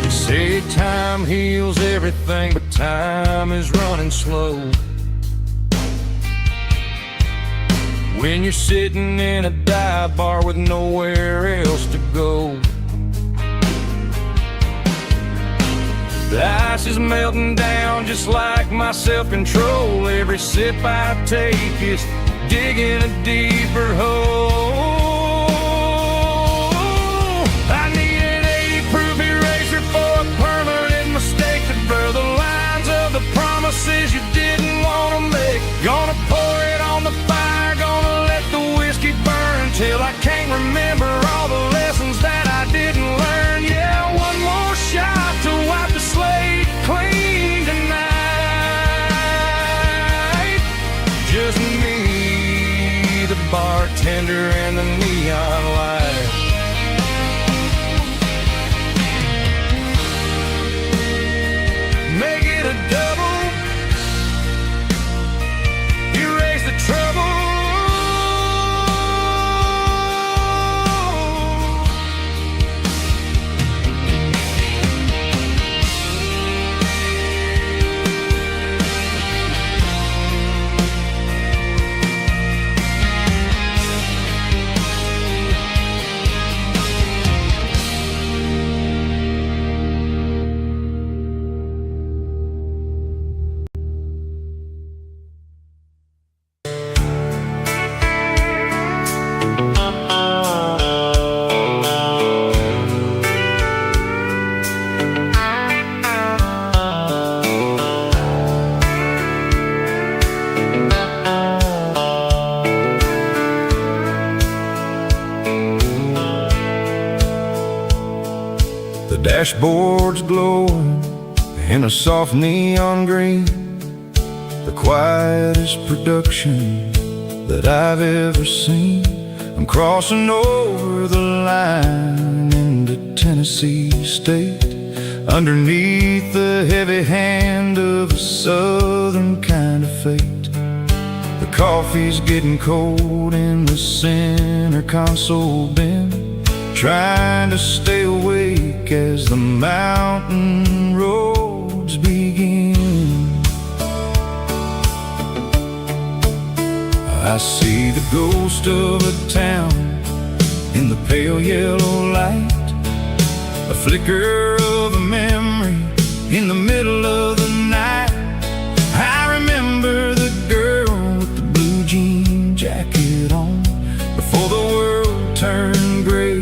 Say time heals everything, but time is running slow. When you're sitting in a dive bar with nowhere else to go, the ice is melting down just like my self-control. Every sip I take is digging a deeper hole. I need an 80-proof eraser for a permanent mistake, to blur the lines of the promises you didn't want to make. Gonna pour it on the fire, gonna let the whiskey burn till I can't remember all the lessons that I didn't learn. Yeah, one more shot to wipe the slate clean tonight. Just me, the bartender, and the neon light. Make it a double, erase the trouble. dashboard's glowing in a soft neon green, the quietest production that I've ever seen. I'm crossing over the line into Tennessee State, underneath the heavy hand of a southern kind of fate. The coffee's getting cold in the center console bin, trying to stay awake as the mountain roads begin. I see the ghost of a town in the pale yellow light, a flicker of a memory in the middle of the night. I remember the girl with the blue jean jacket on, before the world turned gray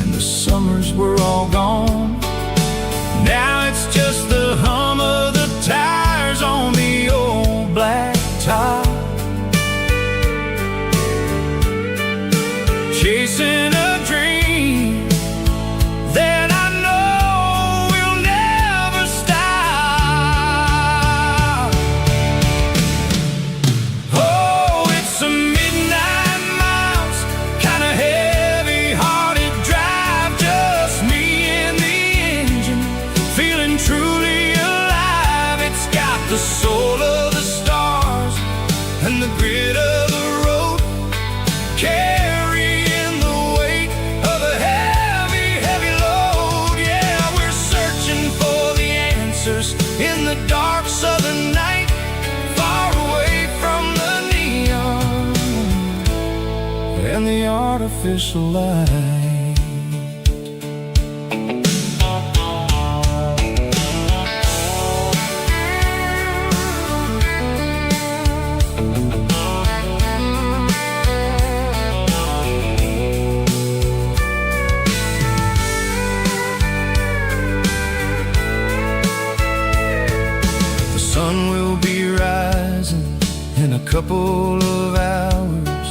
and the summers were all gone. Now it's just the hum of the tires on the old black top, chasing a dream that I know will never stop. Oh, it's a midnight miles, kind of heavy-hearted drive, just me and the engine, feeling truly alive. It's got the soul of the stars and the grit of the road, carrying the weight of a heavy, heavy load. Yeah, we're searching for the answers in the dark southern night, far away from the neon and the artificial light. Couple of hours,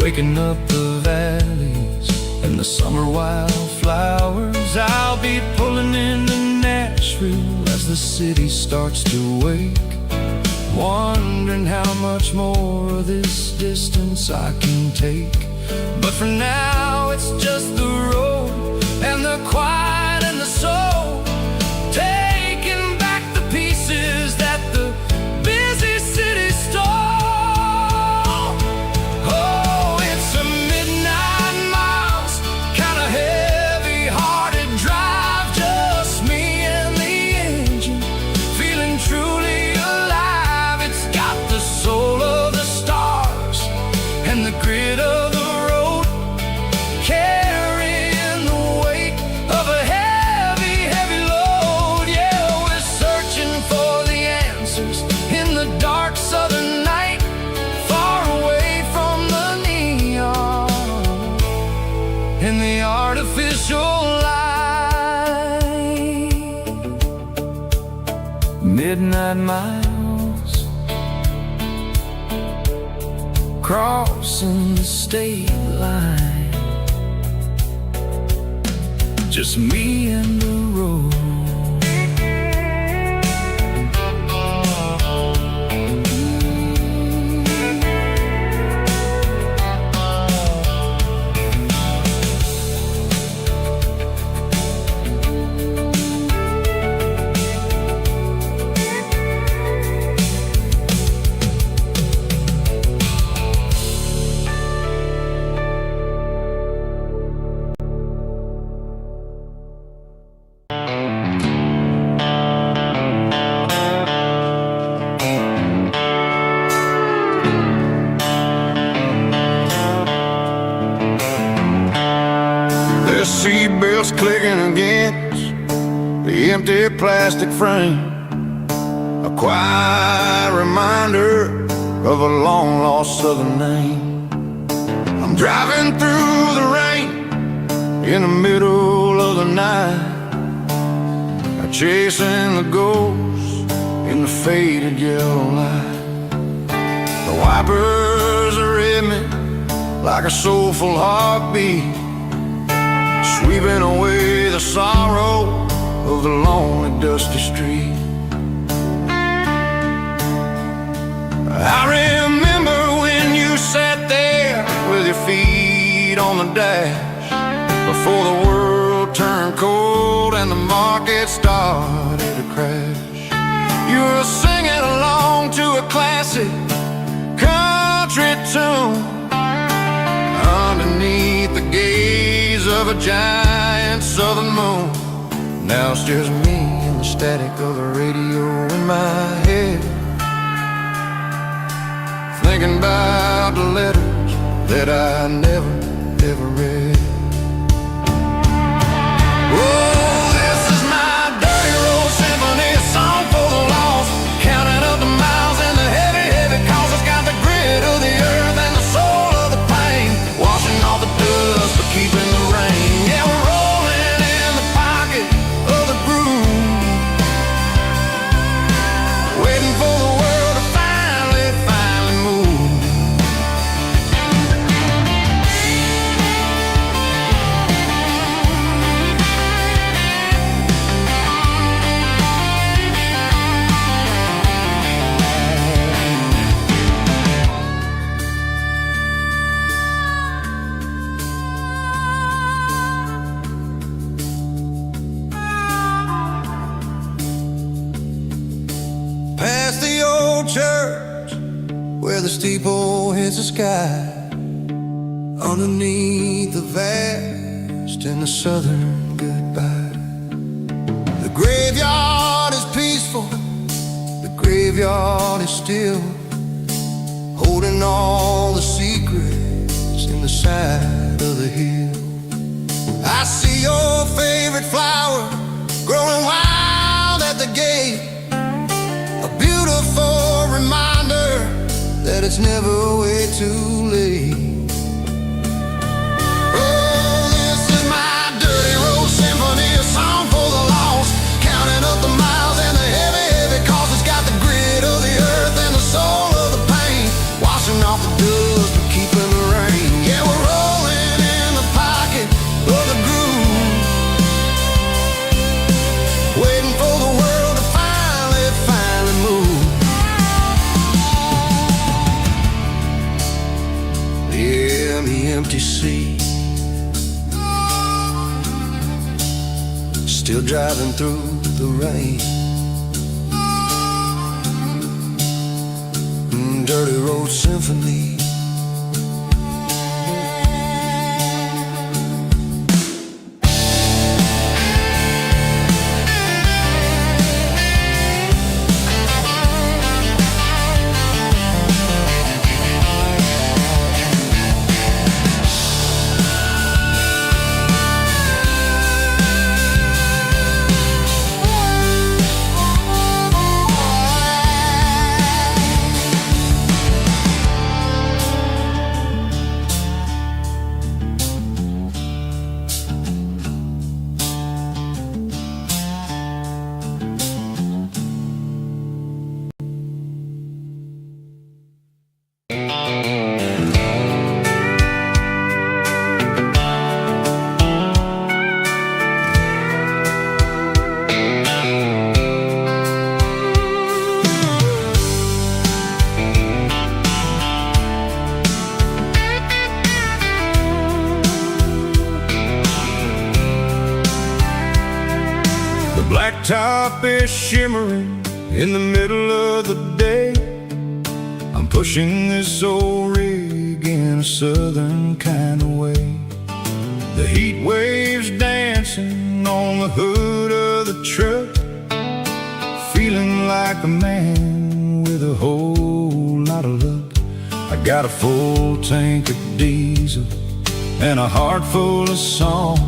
waking up the valleys and the summer wildflowers. I'll be pulling into Nashville as the city starts to wake, wondering how much more of this distance I can take. But for now it's just the road and the quiet and the soul, taking back the pieces that the busy city stole. Midnight miles, crossing the state line, just me and the road. Seatbelts clicking against the empty plastic frame, a quiet reminder of a long-lost southern name. I'm driving through the rain in the middle of the night, chasing the ghost in the faded yellow light. The wipers are in me like a soulful heartbeat, sweeping away the sorrow of the lonely, dusty street. I remember when you sat there with your feet on the dash, before the world turned cold and the market started to crash. You were singing along to a classic country tune underneath the gaze of a giant southern moon. Now it's just me and the static of the radio in my head, thinking about the letters that I never, ever read. Oh, this is my dirty road symphony, a song for the lost, counting up the miles and the heavy, heavy calls. It's got the grit of the earth and the soul of the pain, washing off the dust but keeping the rain. Yeah, we're rolling in the pocket of the groove, waiting for the world to finally move. Past the old church where the steeple hits the sky, underneath the vast and the southern goodbye. The graveyard is peaceful, the graveyard is still, holding all the secrets in the side of the hill. I see your favorite flower growing wild at the gate, a beautiful reminder that it's never way too late. Oh, this is my dirty road symphony, a song for the lost, counting up the miles and the heavy, heavy calls. It's got the grit of the earth and the soul of the pain, washing off the dust but keeping the rain. Yeah, we're rolling in the pocket of the groove, waiting for the world to finally move. Yeah, the empty sea, still driving through the rain. Dirty road symphony. Blacktop is shimmering in the middle of the day. I'm pushing this old rig in a southern kind of way. The heat waves dancing on the hood of the truck, feeling like a man with a whole lot of luck. I got a full tank of diesel and a heart full of song,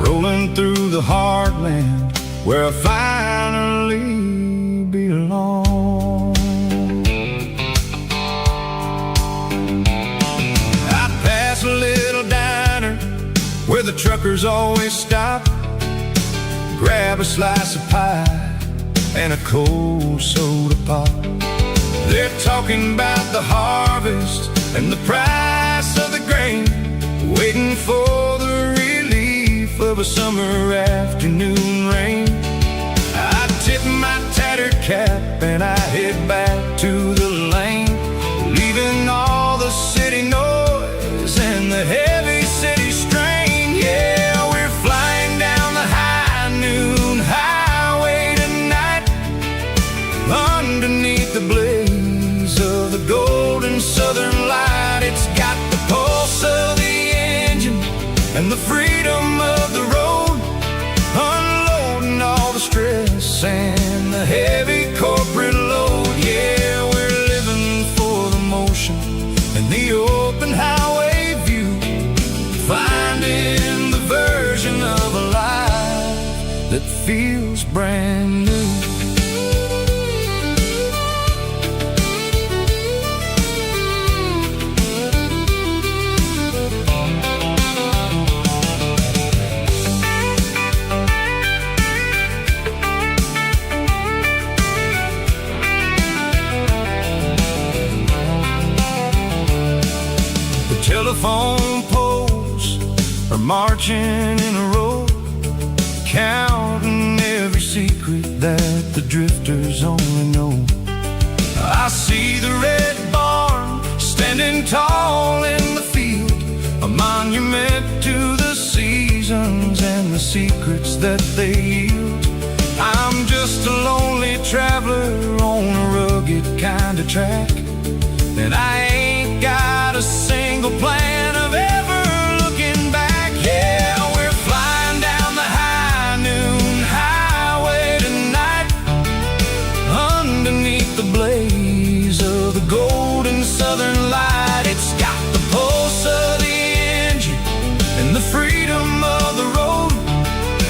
rolling through the heartland where I finally belong. I pass a little diner where the truckers always stop, grab a slice of pie and a cold soda pop. They're talking about the harvest and the price of the grain, waiting for the relief of a summer afternoon rain. I tip my tattered cap and I head back to the lane, leaving all the city noise and the heavy city strain. Yeah, we're flying down the high noon highway tonight, underneath the blaze of the golden southern light. It's got the pulse of the engine and the freedom of the road, unloading all the stress and the heavy corporate load. Yeah, we're living for the motion and the open highway view, finding the version of a life that feels brand new. Telephone poles are marching in a row, counting every secret that the drifters only know. I see the red barn standing tall in the field, a monument to the seasons and the secrets that they yield. I'm just a lonely traveler on a rugged kind of track, and I ain't got a single plan of ever looking back. Yeah, we're flying down the high noon highway tonight, underneath the blaze of the golden southern light. It's got the pulse of the engine and the freedom of the road,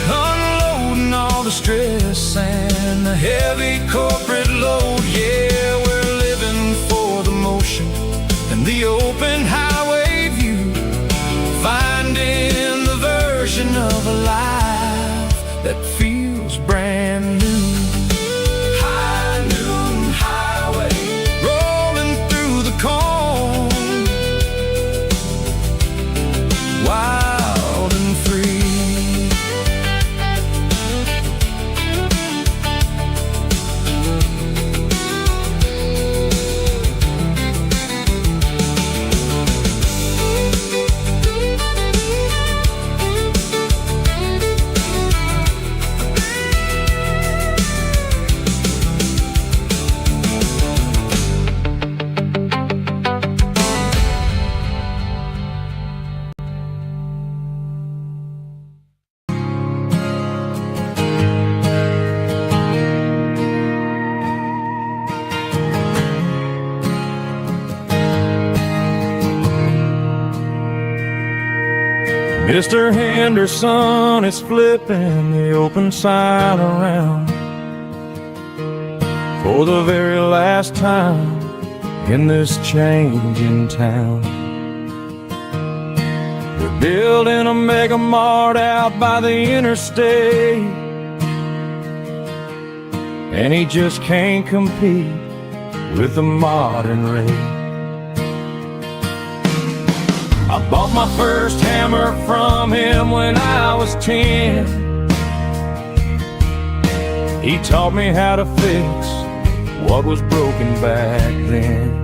unloading all the stress and the heavy corporate load. Yeah, we're living for the motion and the open highway view, finding the version of a life that feels brand new. High noon highway, rolling through the corn, wild and free. Mr. Henderson is flipping the open sign around for the very last time in this changing town. They're building a mega mart out by the interstate, and he just can't compete with the modern rate. I bought my first hammer from him when I was 10. He taught me how to fix what was broken back then.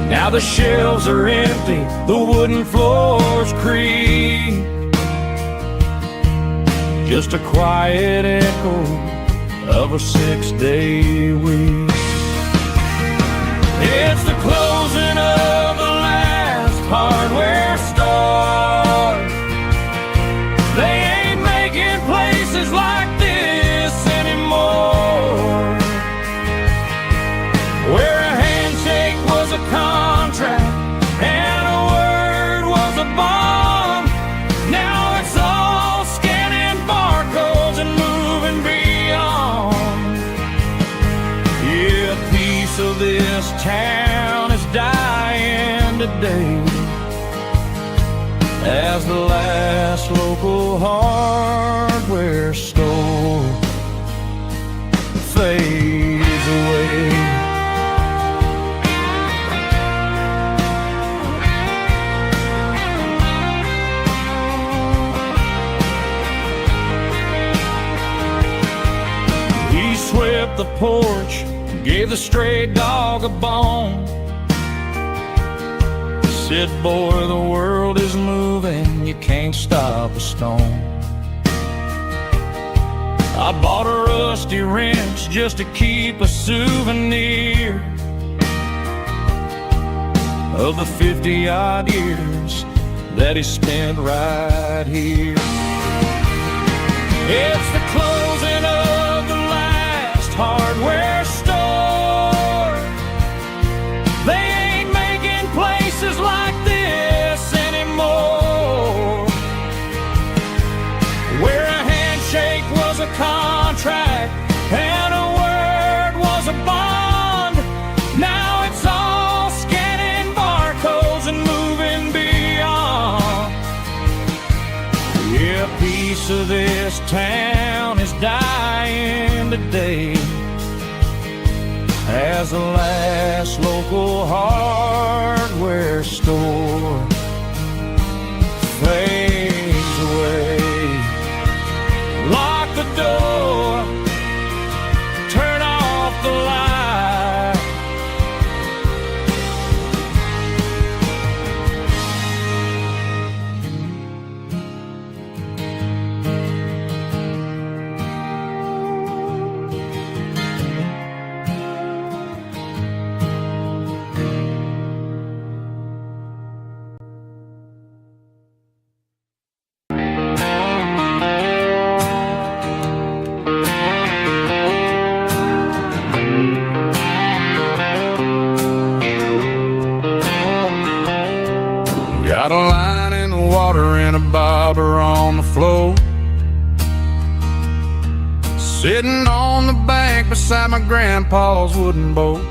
Now the shelves are empty, the wooden floors creak, just a quiet echo of a 6-day week. It's the closing of the hardware store. They ain't making places like this anymore, where a handshake was a contract and a word was a bond. Now it's all scanning barcodes and moving beyond. Yeah, a piece of this town is dying today, as the last local hardware store fades away. swept the porch, gave the stray dog a bone. Said, boy, the world is moving, you can't stop a stone. I bought a rusty wrench just to keep a souvenir of the 50-odd years that he spent right here. It's the closing of the last hardware store. They ain't making places like this anymore, where a handshake was a contract and a word was a bond. Now it's all scanning barcodes and moving beyond. Yeah, a piece of this town is dying today as the last local hardware store fades away. Lock the door, turn off the light. Got a line in the water and a bobber on the floor, sitting on the bank beside my grandpa's wooden boat.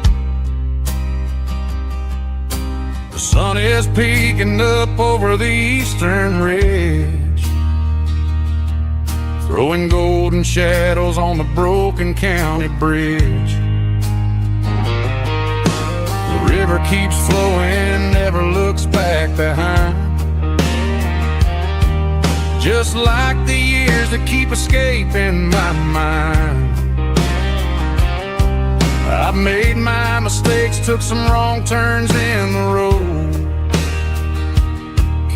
The sun is peeking up over the eastern ridge, throwing golden shadows on the broken county bridge. The river keeps flowing, never looks back behind, just like the years that keep escaping my mind. I've made my mistakes, took some wrong turns in the road,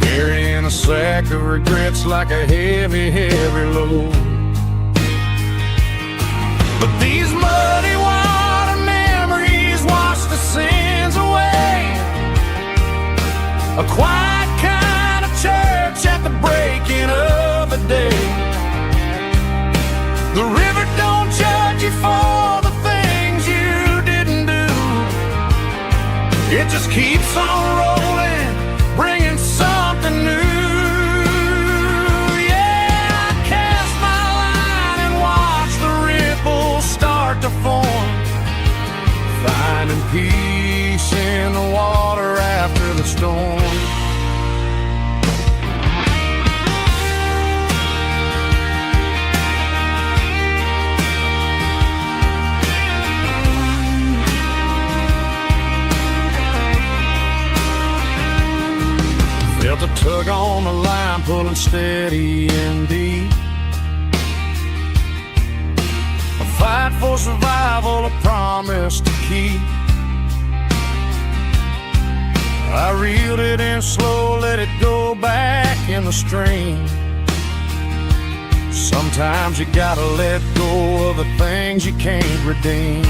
carrying a sack of regrets like a heavy, heavy load. But these muddy water memories wash the sins away. A quiet kind of church at the breaking of the day. The river don't judge you for the things you didn't do. It just keeps on rolling, bringing something new. Yeah, I cast my line and watch the ripples start to form, finding peace in the water after the storm. Felt a tug on the line, pulling steady and deep. A fight for survival, a promise to keep. I reeled it in slow, let it go back in the stream. Sometimes you gotta let go of the things you can't redeem.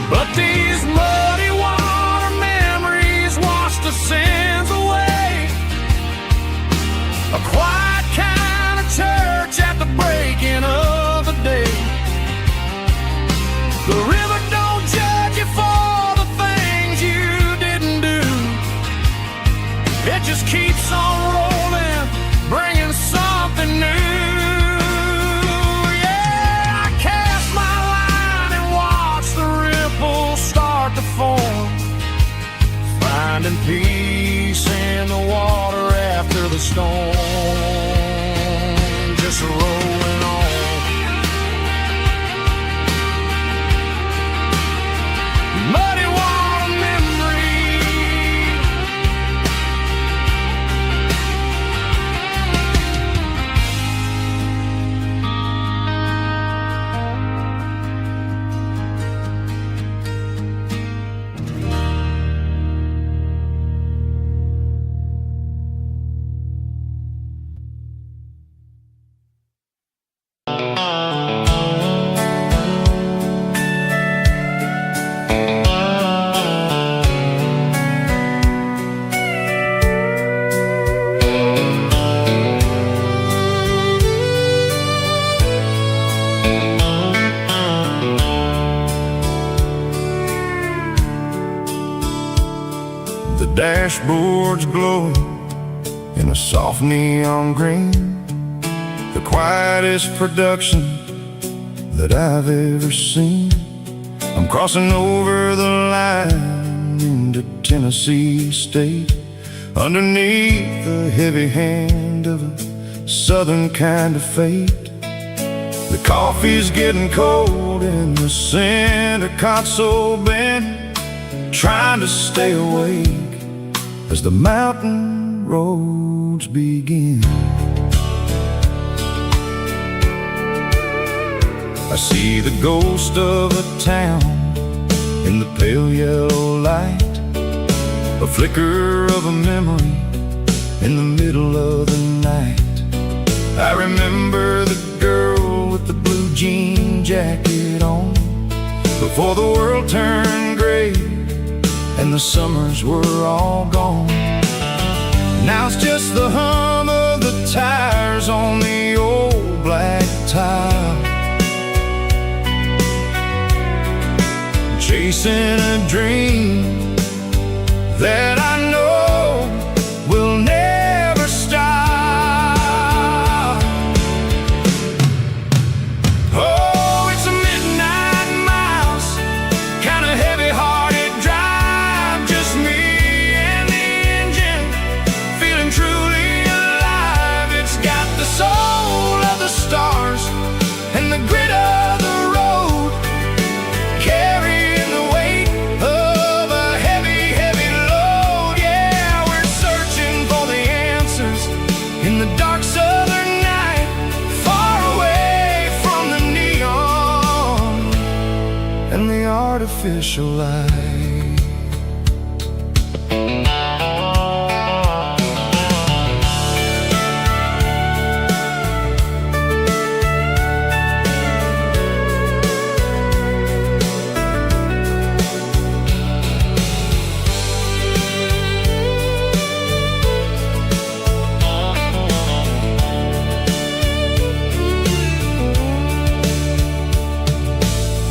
But these muddy water memories wash the sins away. A quiet kind of church at the breaking of the day. The river don't judge you for the things you didn't do. It just keeps on rolling, bringing something new. Yeah, I cast my line and watch the ripples start to form, finding peace in the water after the storm. dashboard's glowing in a soft neon green, the quietest production that I've ever seen. I'm crossing over the line into Tennessee State, underneath the heavy hand of a southern kind of fate. The coffee's getting cold in the center console bin, trying to stay awake as the mountain roads begin. I see the ghost of a town in the pale yellow light, a flicker of a memory in the middle of the night. I remember the girl with the blue jean jacket on, before the world turned gray and the summers were all gone. Now it's just the hum of the tires on the old black tile, chasing a dream that I know will never stop. Oh, it's a midnight miles, kind of heavy-hearted drive, just me and the engine, feeling truly alive. It's got the soul of the stars and the grit of the road, carrying the weight of a heavy, heavy load. Yeah, we're searching for the answers in the dark southern night, far away from the neon and the artificial light.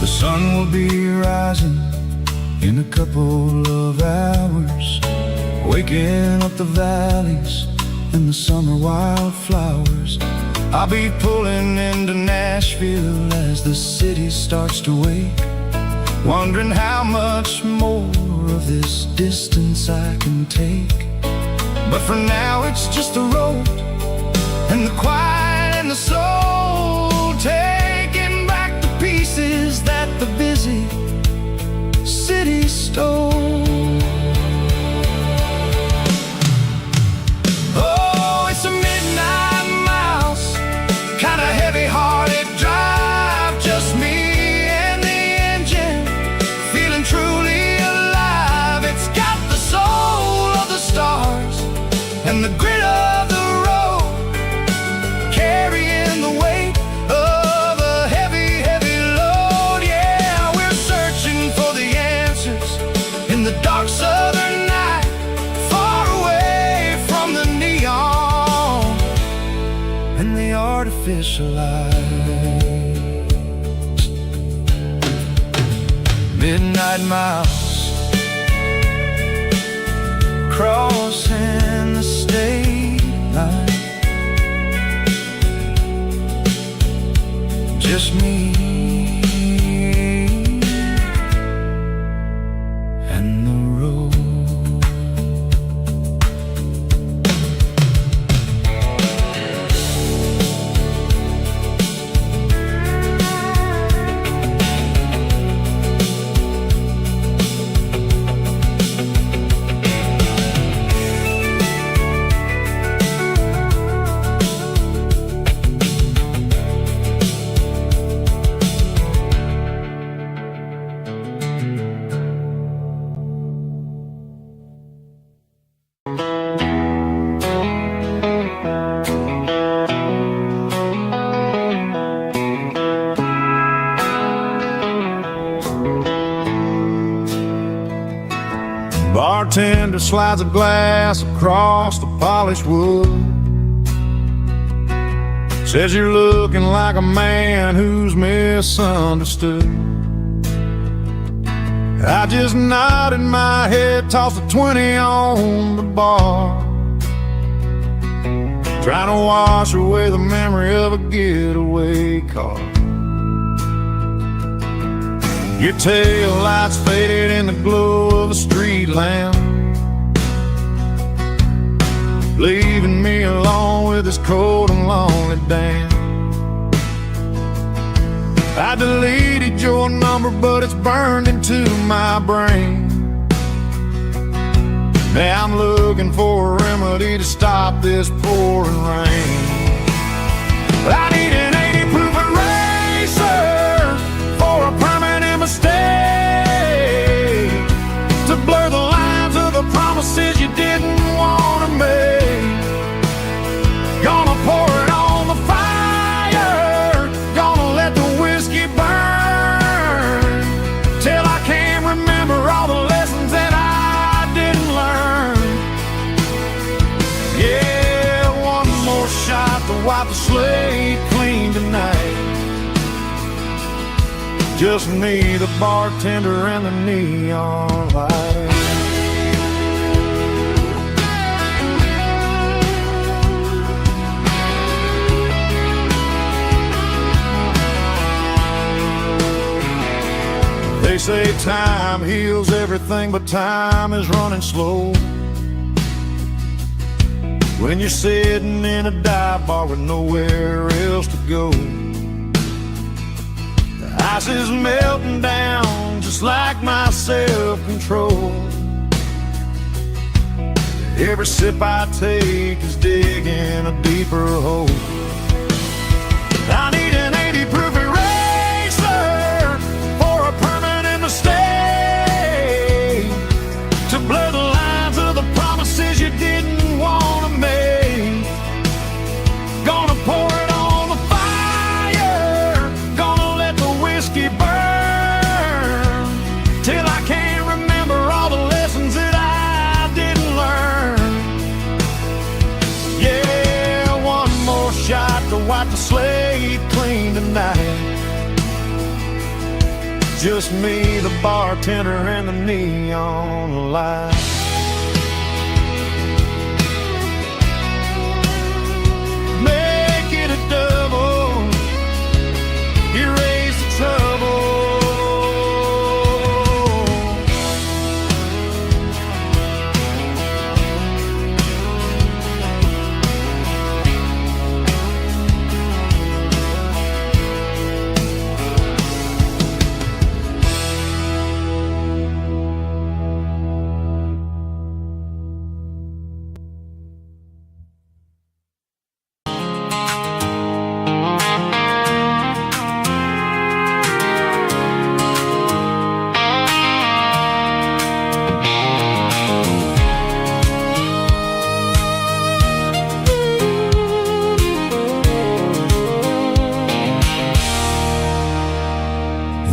The sun will be rising in a couple of hours, waking up the valleys and the summer wildflowers. I'll be pulling into Nashville as the city starts to wake, wondering how much more of this distance I can take. But for now it's just the road and the quiet and the soul, taking back the pieces that the busy city stole. Oh, it's a midnight miles, kind of heavy-hearted drive, just me and the engine, feeling truly alive. It's got the soul of the stars and the grit of the road, carrying the weight of a heavy, heavy load. Yeah, we're searching for the answers in the dark southern night, far away from the neon and the artificial light. Midnight miles, crossing the state line, just me and the road. Bartender slides a glass across the polished wood, says you're looking like a man who's misunderstood. I just nodded my head, tossed a 20 on the bar, trying to wash away the memory of a getaway car. Your tail lights faded in the glow of a street lamp, leaving me alone with this cold and lonely dam. I deleted your number, but it's burned into my brain. Now I'm looking for a remedy to stop this pouring rain. I need an 80 proof eraser for a permanent mistake, to blur the lines of the promises you didn't want to make. Gonna pour it on the fire, gonna let the whiskey burn, till I can't remember all the lessons that I didn't learn. Yeah, one more shot to wipe the slate clean tonight. Just me, the bartender, and the neon light. They say time heals everything, but time is running slow when you're sitting in a dive bar with nowhere else to go. The ice is melting down just like my self-control. Every sip I take is digging a deeper hole. I need an 80 proof eraser for a permanent mistake, to blur the lines of the promises you didn't want to make. Gonna pour it on the fire, gonna let the whiskey burn, till I can't remember all the lessons that I didn't learn. Yeah, one more shot to wipe the slate clean tonight. Just me, the bartender, and the neon light. Make it a double, erase the trouble.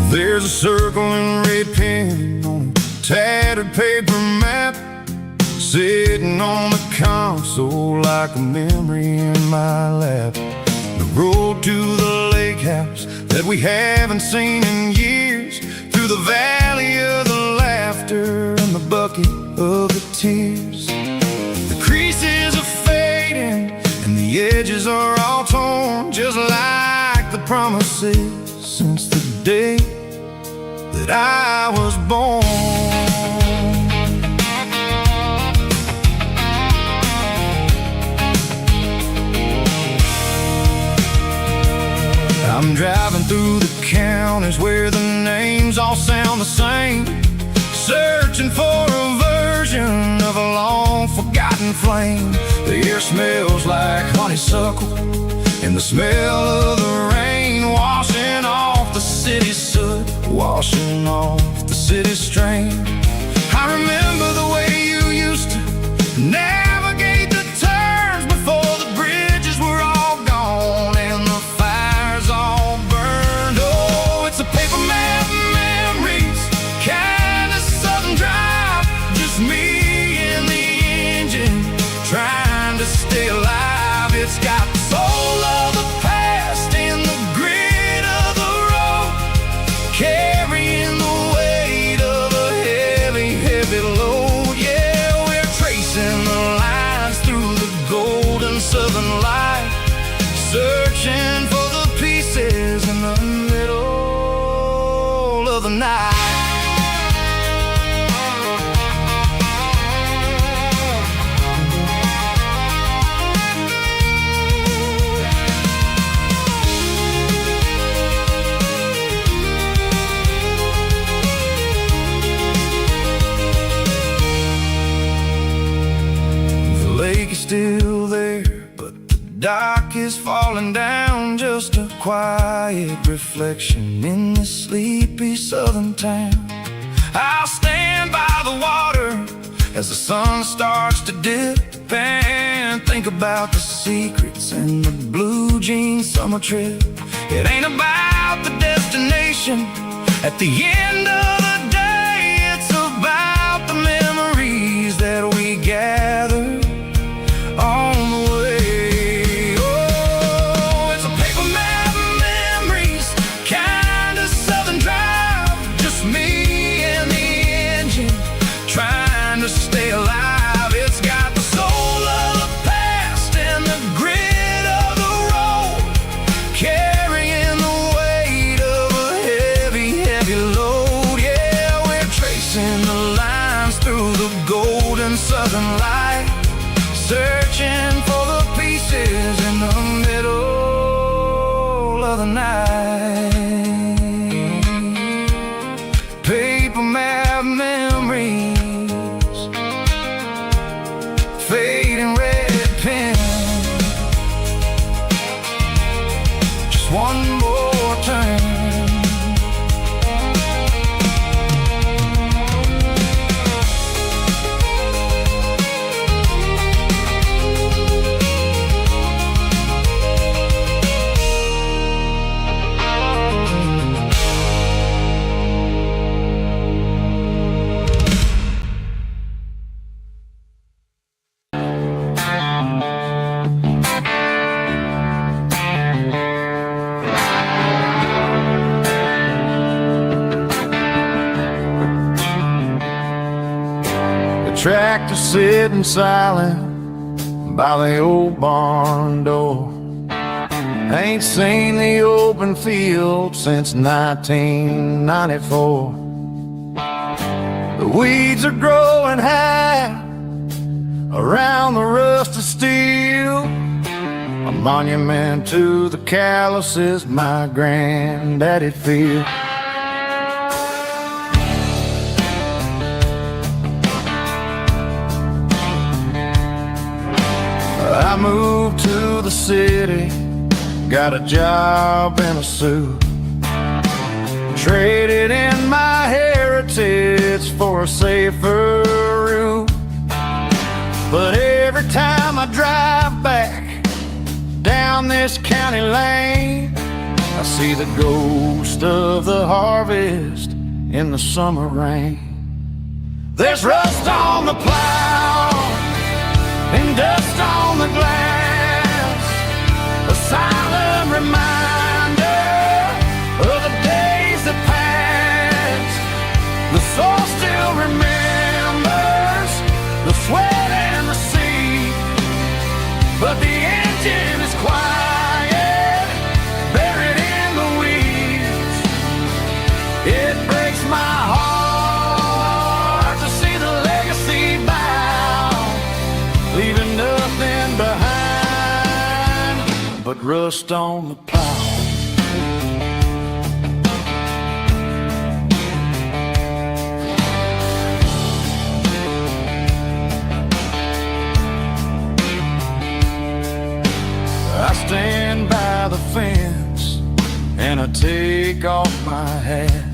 There's a circle in red pen on a tattered paper map, sitting on the console like a memory in my lap. The road to the lake house that we haven't seen in years, through the valley of the laughter and the bucket of the tears. The creases are fading and the edges are all torn, just like the promises since the day that I was born. I'm driving through the counties where the names all sound the same, searching for a version of a long forgotten flame. The air smells like honeysuckle and the smell of the rain, washing off the city's soot, washing off the city's strain. I remember the way you used to navigate the turns before the bridges were all gone and the fires all burned. Oh, it's a paper map memories, kind of sudden drive, just me and the engine trying to stay alive. It's got the soul of the past and the grit of the road, carrying the weight of a the night. Still there, but the dock is falling down. Just a quiet reflection in this sleepy southern town. I'll stand by the water as the sun starts to dip and think about the secrets in the blue jean summer trip. It ain't about the destination at the end of the day. It's about the memories that we gather on the way. Oh, it's a paper map of memories, kind of southern drive. Just me and the engine, trying to stay alive. It's got the soul of the past and the grit of the road, carrying the weight of a heavy, heavy load. Yeah, we're tracing the lines through the golden southern light, searching for the pieces in the middle of the night. Paper map memories, fading red pen. Just one more turn. Tractor sitting silent by the old barn door. Ain't seen the open field since 1994. The weeds are growing high around the rusted steel, a monument to the calluses my granddaddy feel. I moved to the city, got a job in a suit, traded in my heritage for a safer route. But every time I drive back down this county lane, I see the ghost of the harvest in the summer rain. There's rust on the plow and dust on the glass, a silent reminder of the days that passed. The soul still remembers the sweat and the sea, but the engine is quiet, buried in the weeds. It breaks my heart to see the legacy bow, leaving nothing behind but rust on the plow. I stand by the fence and I take off my hat,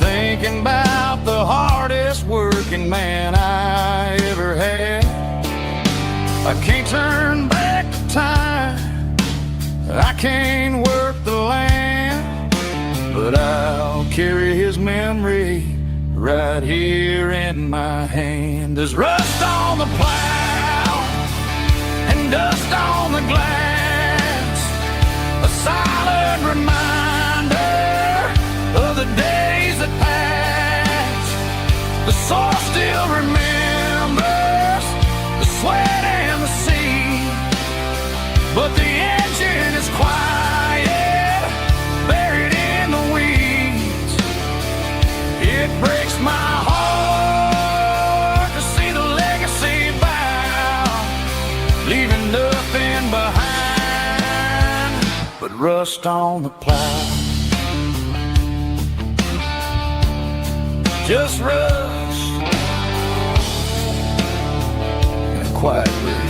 thinking about the hardest working man I ever had. I can't turn back the time, I can't work the land, but I'll carry his memory right here in my hand. There's rust on the plow and dust on the glass, a silent reminder of the days that passed. The soul still remembers the sweat and the sea, but the engine is quiet, buried in the weeds. but rust on the plow. Just rust and a quiet breeze.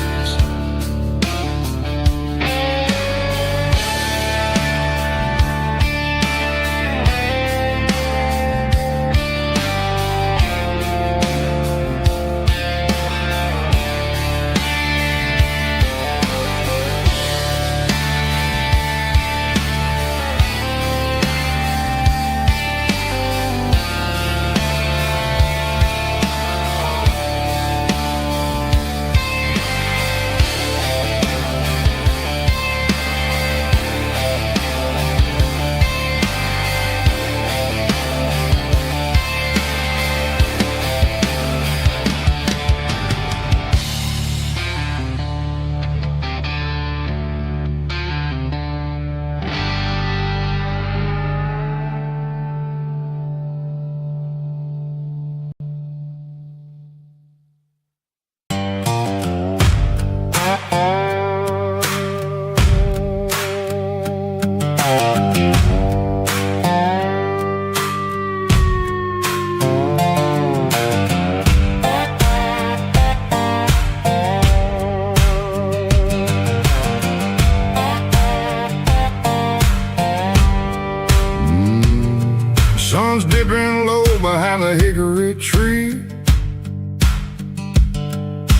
Sun's dipping low behind the hickory tree.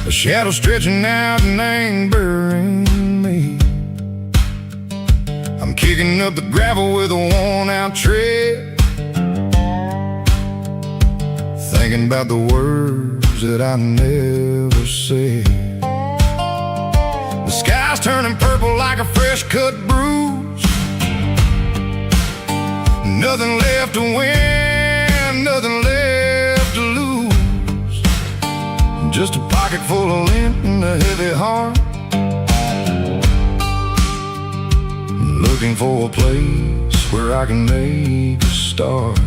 A shadow stretching out and ain't burying me. I'm kicking up the gravel with a worn-out tread, thinking about the words that I never said. The sky's turning purple like a fresh-cut bruise. Nothing left to win, nothing left to lose. Just a pocket full of lint and a heavy heart, looking for a place where I can make a start.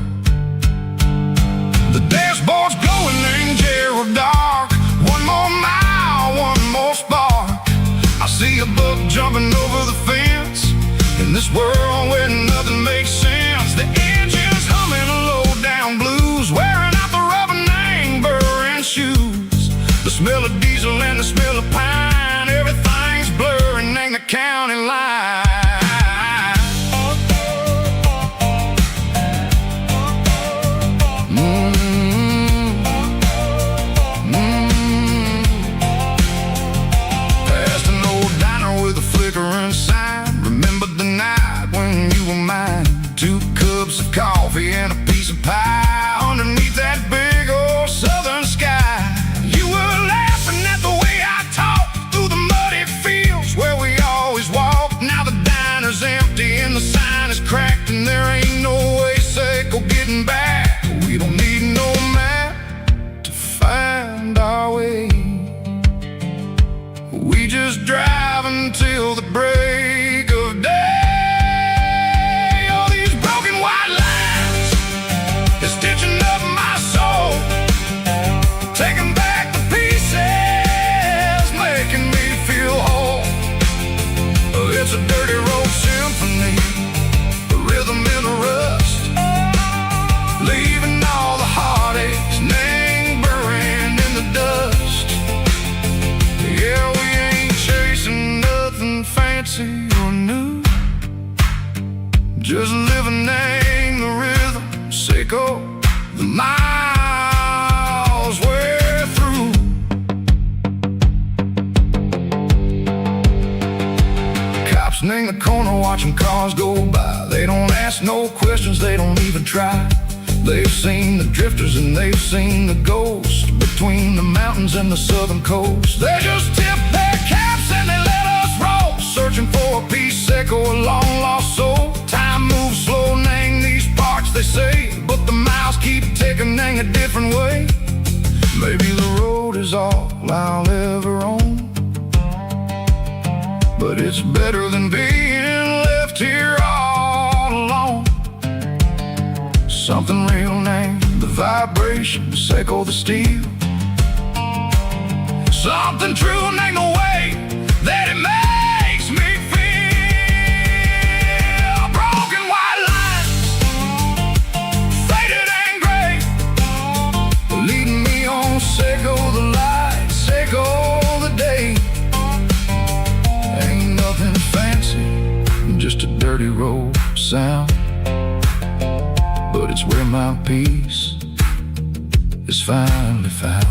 The dashboard's glowing in Gerald dark. One more mile, one more spark. I see a buck jumping over the fence in this world where nothing makes sense. The engine's humming low-down blues, wearing out the rubber name burring shoes. The smell of diesel and the smell of pine, everything's blurring in the county line. Past an old diner with a flickering sign. Remember the night when you were mine. 2 cups of coffee and a piece of pie underneath that big old southern sky. You were laughing at the way I talked through the muddy fields where we always walked. Now the diner's empty and the sign is cracked, and there ain't no way Seco getting back. We don't need no map to find our way. We just drive until the break of day. Stitching up my soul, taking back the pieces, making me feel whole. It's a dirty road symphony, a rhythm in the rust, leaving all the heartaches lingering in the dust. Yeah, we ain't chasing nothing fancy or new, just living in the rhythm. Seco, the miles we're through. Cops in the corner watching cars go by. They don't ask no questions, they don't even try. They've seen the drifters and they've seen the ghosts between the mountains and the southern coast. They just tip their caps and they let us roll, searching for a piece, Seco, a long lost soul. Time moves slow, nang these parts, they say, but the miles keep ticking in a different way. Maybe the road is all I'll ever own, but it's better than being left here all alone. Something real named the vibration, Seco the steel. Something true named the way that it makes me feel. dirty road sound, but it's where my peace is finally found.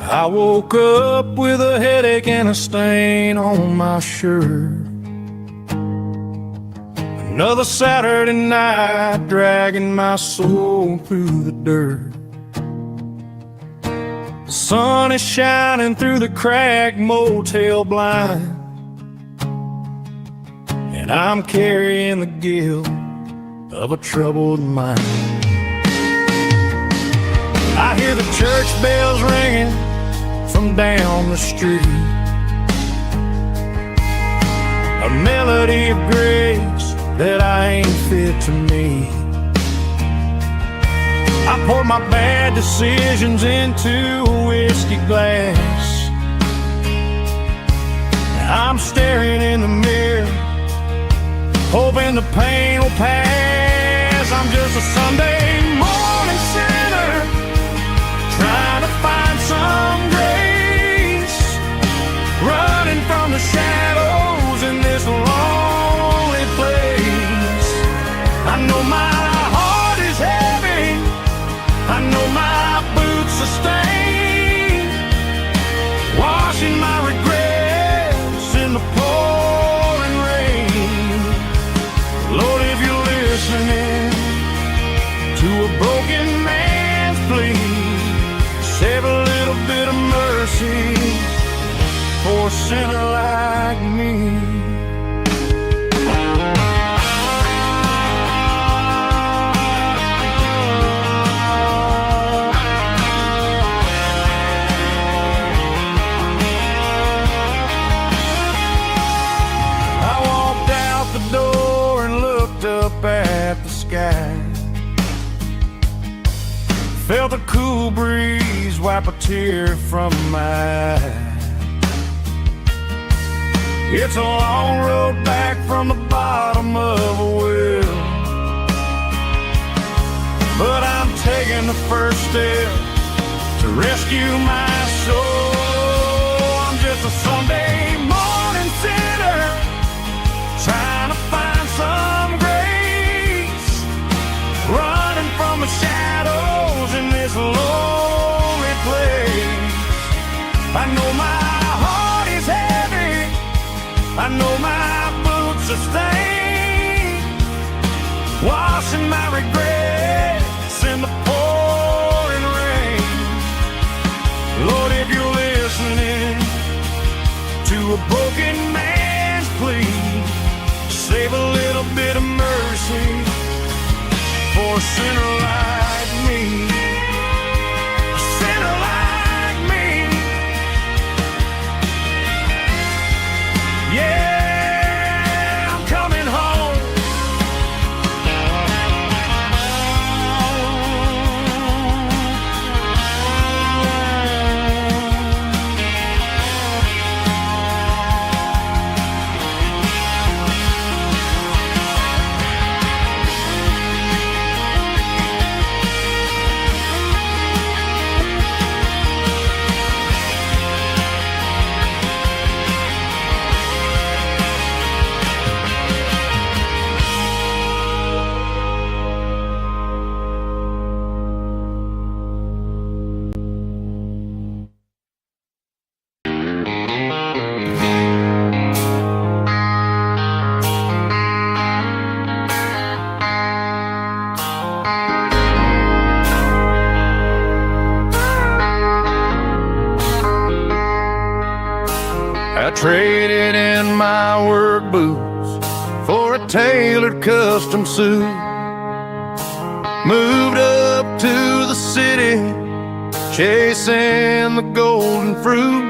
I woke up with a headache and a stain on my shirt. Another Saturday night dragging my soul through the dirt. The sun is shining through the cracked motel blind, and I'm carrying the guilt of a troubled mind. I hear the church bells ringing from down the street, a melody of grace that I ain't fit to meet. I pour my bad decisions into a whiskey glass. I'm staring in the mirror, hoping the pain will pass. I'm just a Sunday morning sinner, trying to find some grace, running from the shadows in this lonely place. I know my heart is heavy, I know my boots are stained, washing my regrets in the pouring rain. Lord, if you're listening to a broken man's plea, save a little bit of mercy for a sinner like me. I walked out the door and looked up at the sky, felt a cool breeze wipe a tear from my eye. It's a long road back from the bottom of a well, but I'm taking the first step to rescue my soul. I'm just a Sunday morning sinner, trying to find some grace, running from the shadows in this lonely place. I know my heart is heavy, I know my boots are stained, washing my regrets in the pouring rain. Lord, if you're listening to a broken man's plea, save a little bit of mercy for a sinner like me. A sinner like me. Yeah, I'm coming home. I traded in my work boots for a tailored custom suit. Moved up to the city, chasing the golden fruit.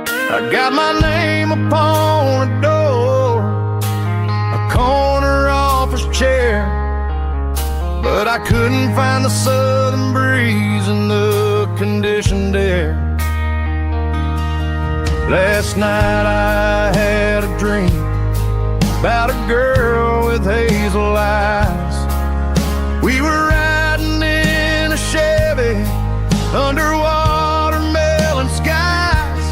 I got my name upon a door, a corner office chair, but I couldn't find the southern breeze in the conditioned air. Last night I had a dream about a girl with hazel eyes. We were riding in a Chevy under watermelon skies.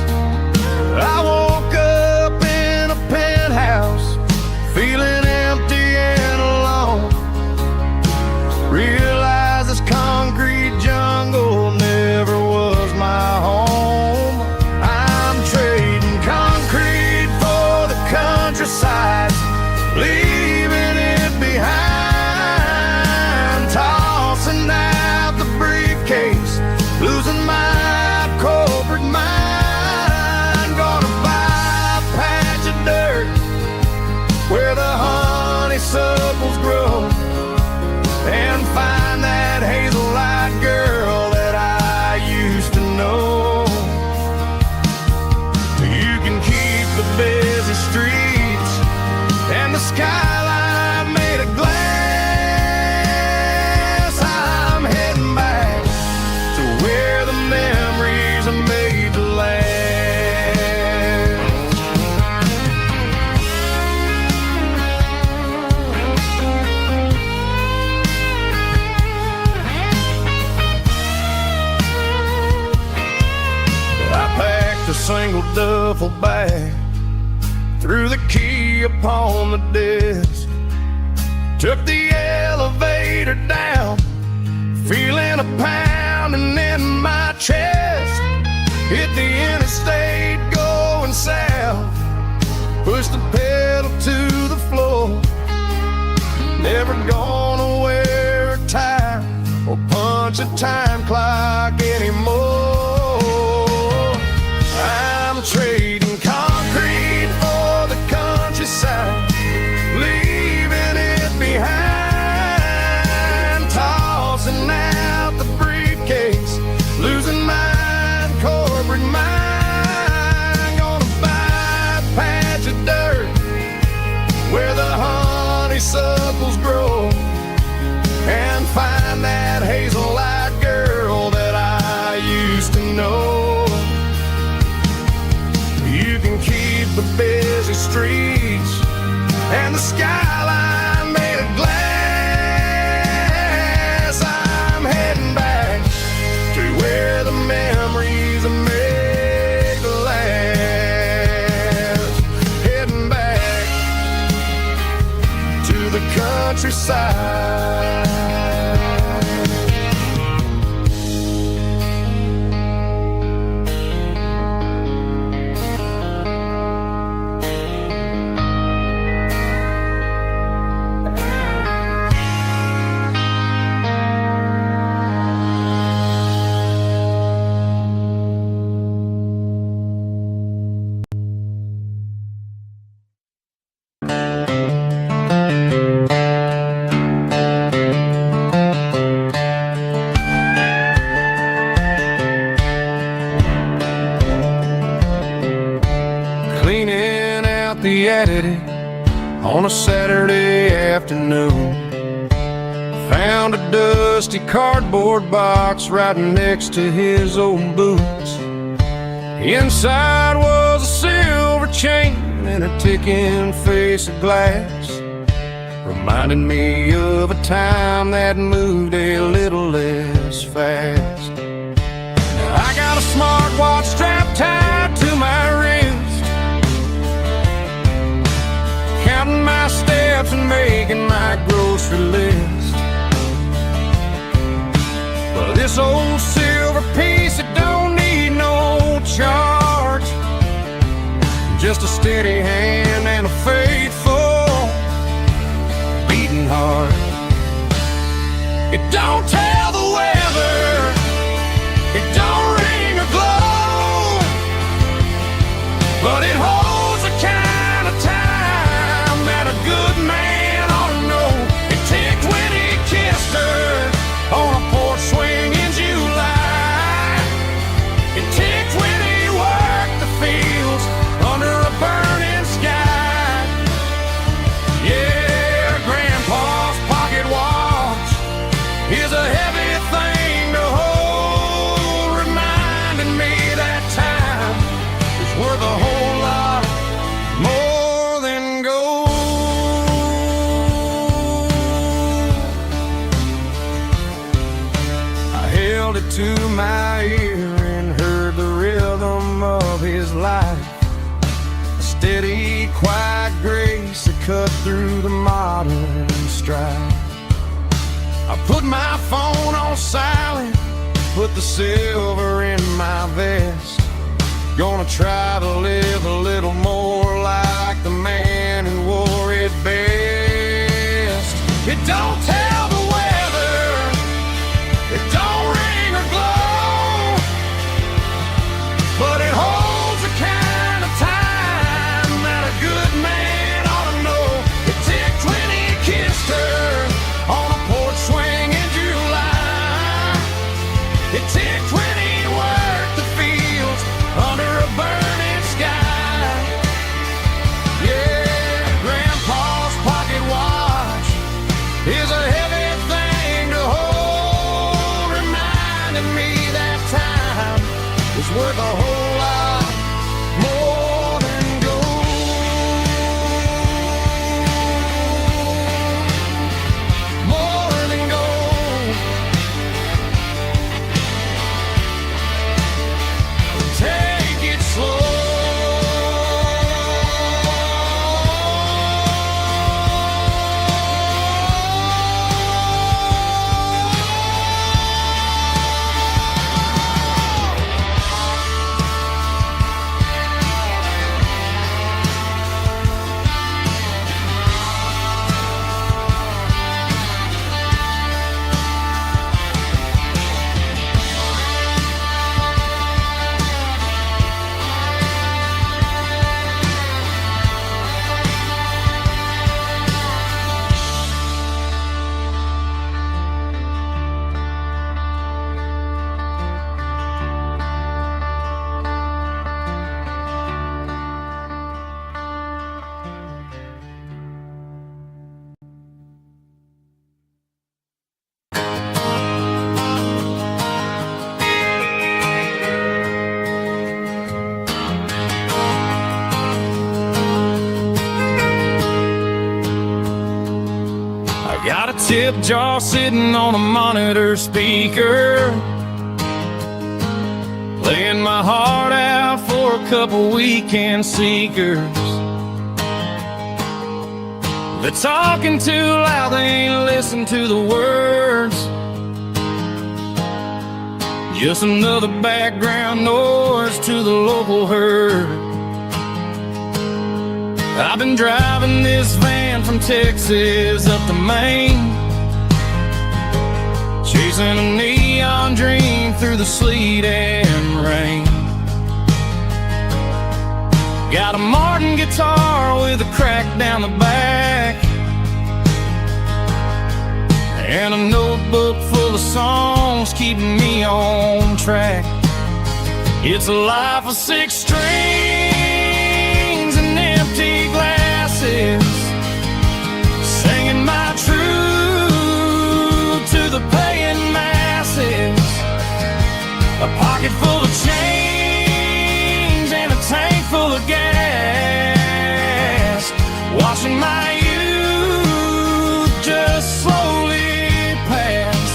I woke up in a penthouse, feeling empty and alone. Realized this concrete jungle never was my home. I'm trading concrete for the countryside, leaving it behind. Tossing out the briefcase, losing my corporate mind. Gonna buy a patch of dirt where the honeysuckles grow, and find that hazel-eyed girl that I used to know. You can keep the busy streets and the skyline made of glass. I'm heading back to where the memories are made to last. I packed a single duffel bag, threw the key upon the desk, took the elevator down, feeling a pounding in my chest. Hit the interstate going south, pushed the pedal to the floor. Never gonna wear a tie or punch a time clock anymore. I'm trading concrete for the countryside, leaving it behind. Tossing out the briefcase, losing my corporate mind. Gonna buy a patch of dirt where the honeysuckles grow, and find that hazel-eyed girl that I used to know. You can keep the busy streets and the skyline made of glass. I'm heading back to where the memories are made to last. Heading back to the countryside. Cleaning out the attic on a Saturday afternoon, found a dusty cardboard box right next to his old boots. Inside was a silver chain and a ticking face of glass, reminding me of a time that moved a little less fast. Now I got a smartwatch strapped tied to my wrist, counting my steps and making my grocery list. But this old silver piece, it don't need no charge, just a steady hand and a faithful beating heart. It don't tell the weather, it don't ring or glow, but it holds the kind of time that a good man ought to know. It ticked when he kissed her, to my ear and heard the rhythm of his life. A steady, quiet grace that cut through the modern strife. I put my phone on silent, put the silver in my vest. Gonna try to live a little more like the man who wore it best. It don't tell the weather, it don't ring or glow, but it holds the kind of time that a good man ought to know. It ticked when he kissed her on a porch swing in July. It ticked when he worked the fields under a burning sky. Yeah, Grandpa's pocket watch is a heavy thing to hold, reminding me that time is worth a whole lot more than gold. More than gold. Take it slow. Got a tip jar sitting on a monitor speaker, playing my heart out for a couple weekend seekers. They're talking too loud, they ain't listen to the words. Just another background noise to the local herd. I've been driving this van from Texas up to Maine, chasing a neon dream through the sleet and rain. Got a Martin guitar with a crack down the back, and a notebook full of songs keeping me on track. It's a life of 6 strings and empty glasses, singing my truth to the paying masses. A pocket full of change and a tank full of gas, watching my youth just slowly pass.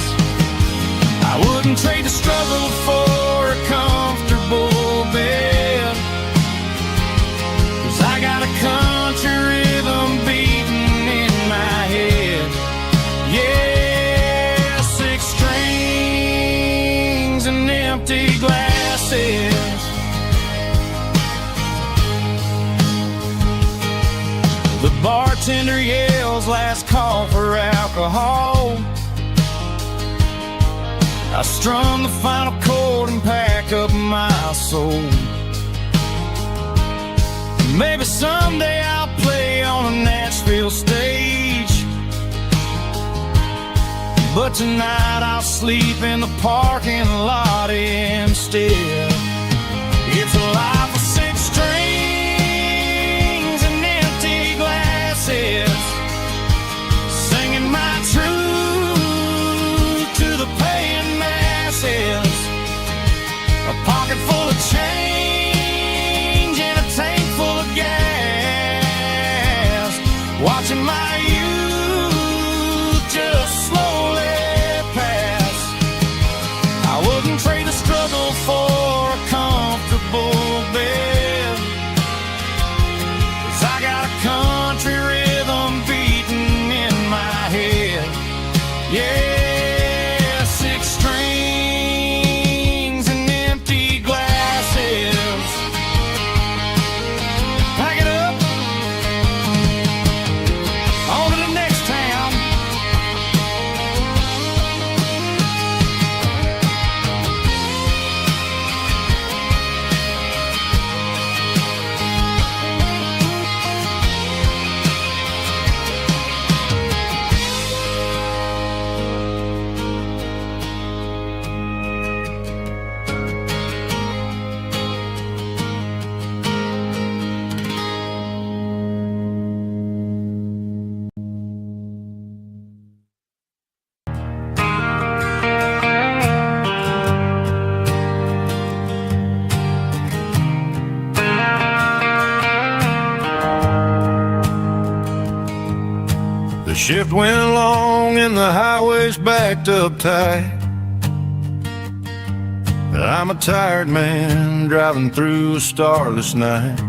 I wouldn't trade the struggle for a comfortable bed, 'cause I got a country rhythm beating in my head. Yeah, 6 strings and empty glasses. The bartender yells last call for alcohol. I strum the final chord and pack up my soul. Maybe someday I'll play on a Nashville stage, but tonight I'll sleep in the parking lot instead. It's a life of 6 strings and empty glasses, singing my truth to the paying masses. A pocket full of change and a tank full of gas, watching my youth just slowly pass. I wouldn't trade shift went long and the highway's backed up tight. I'm a tired man driving through a starless night.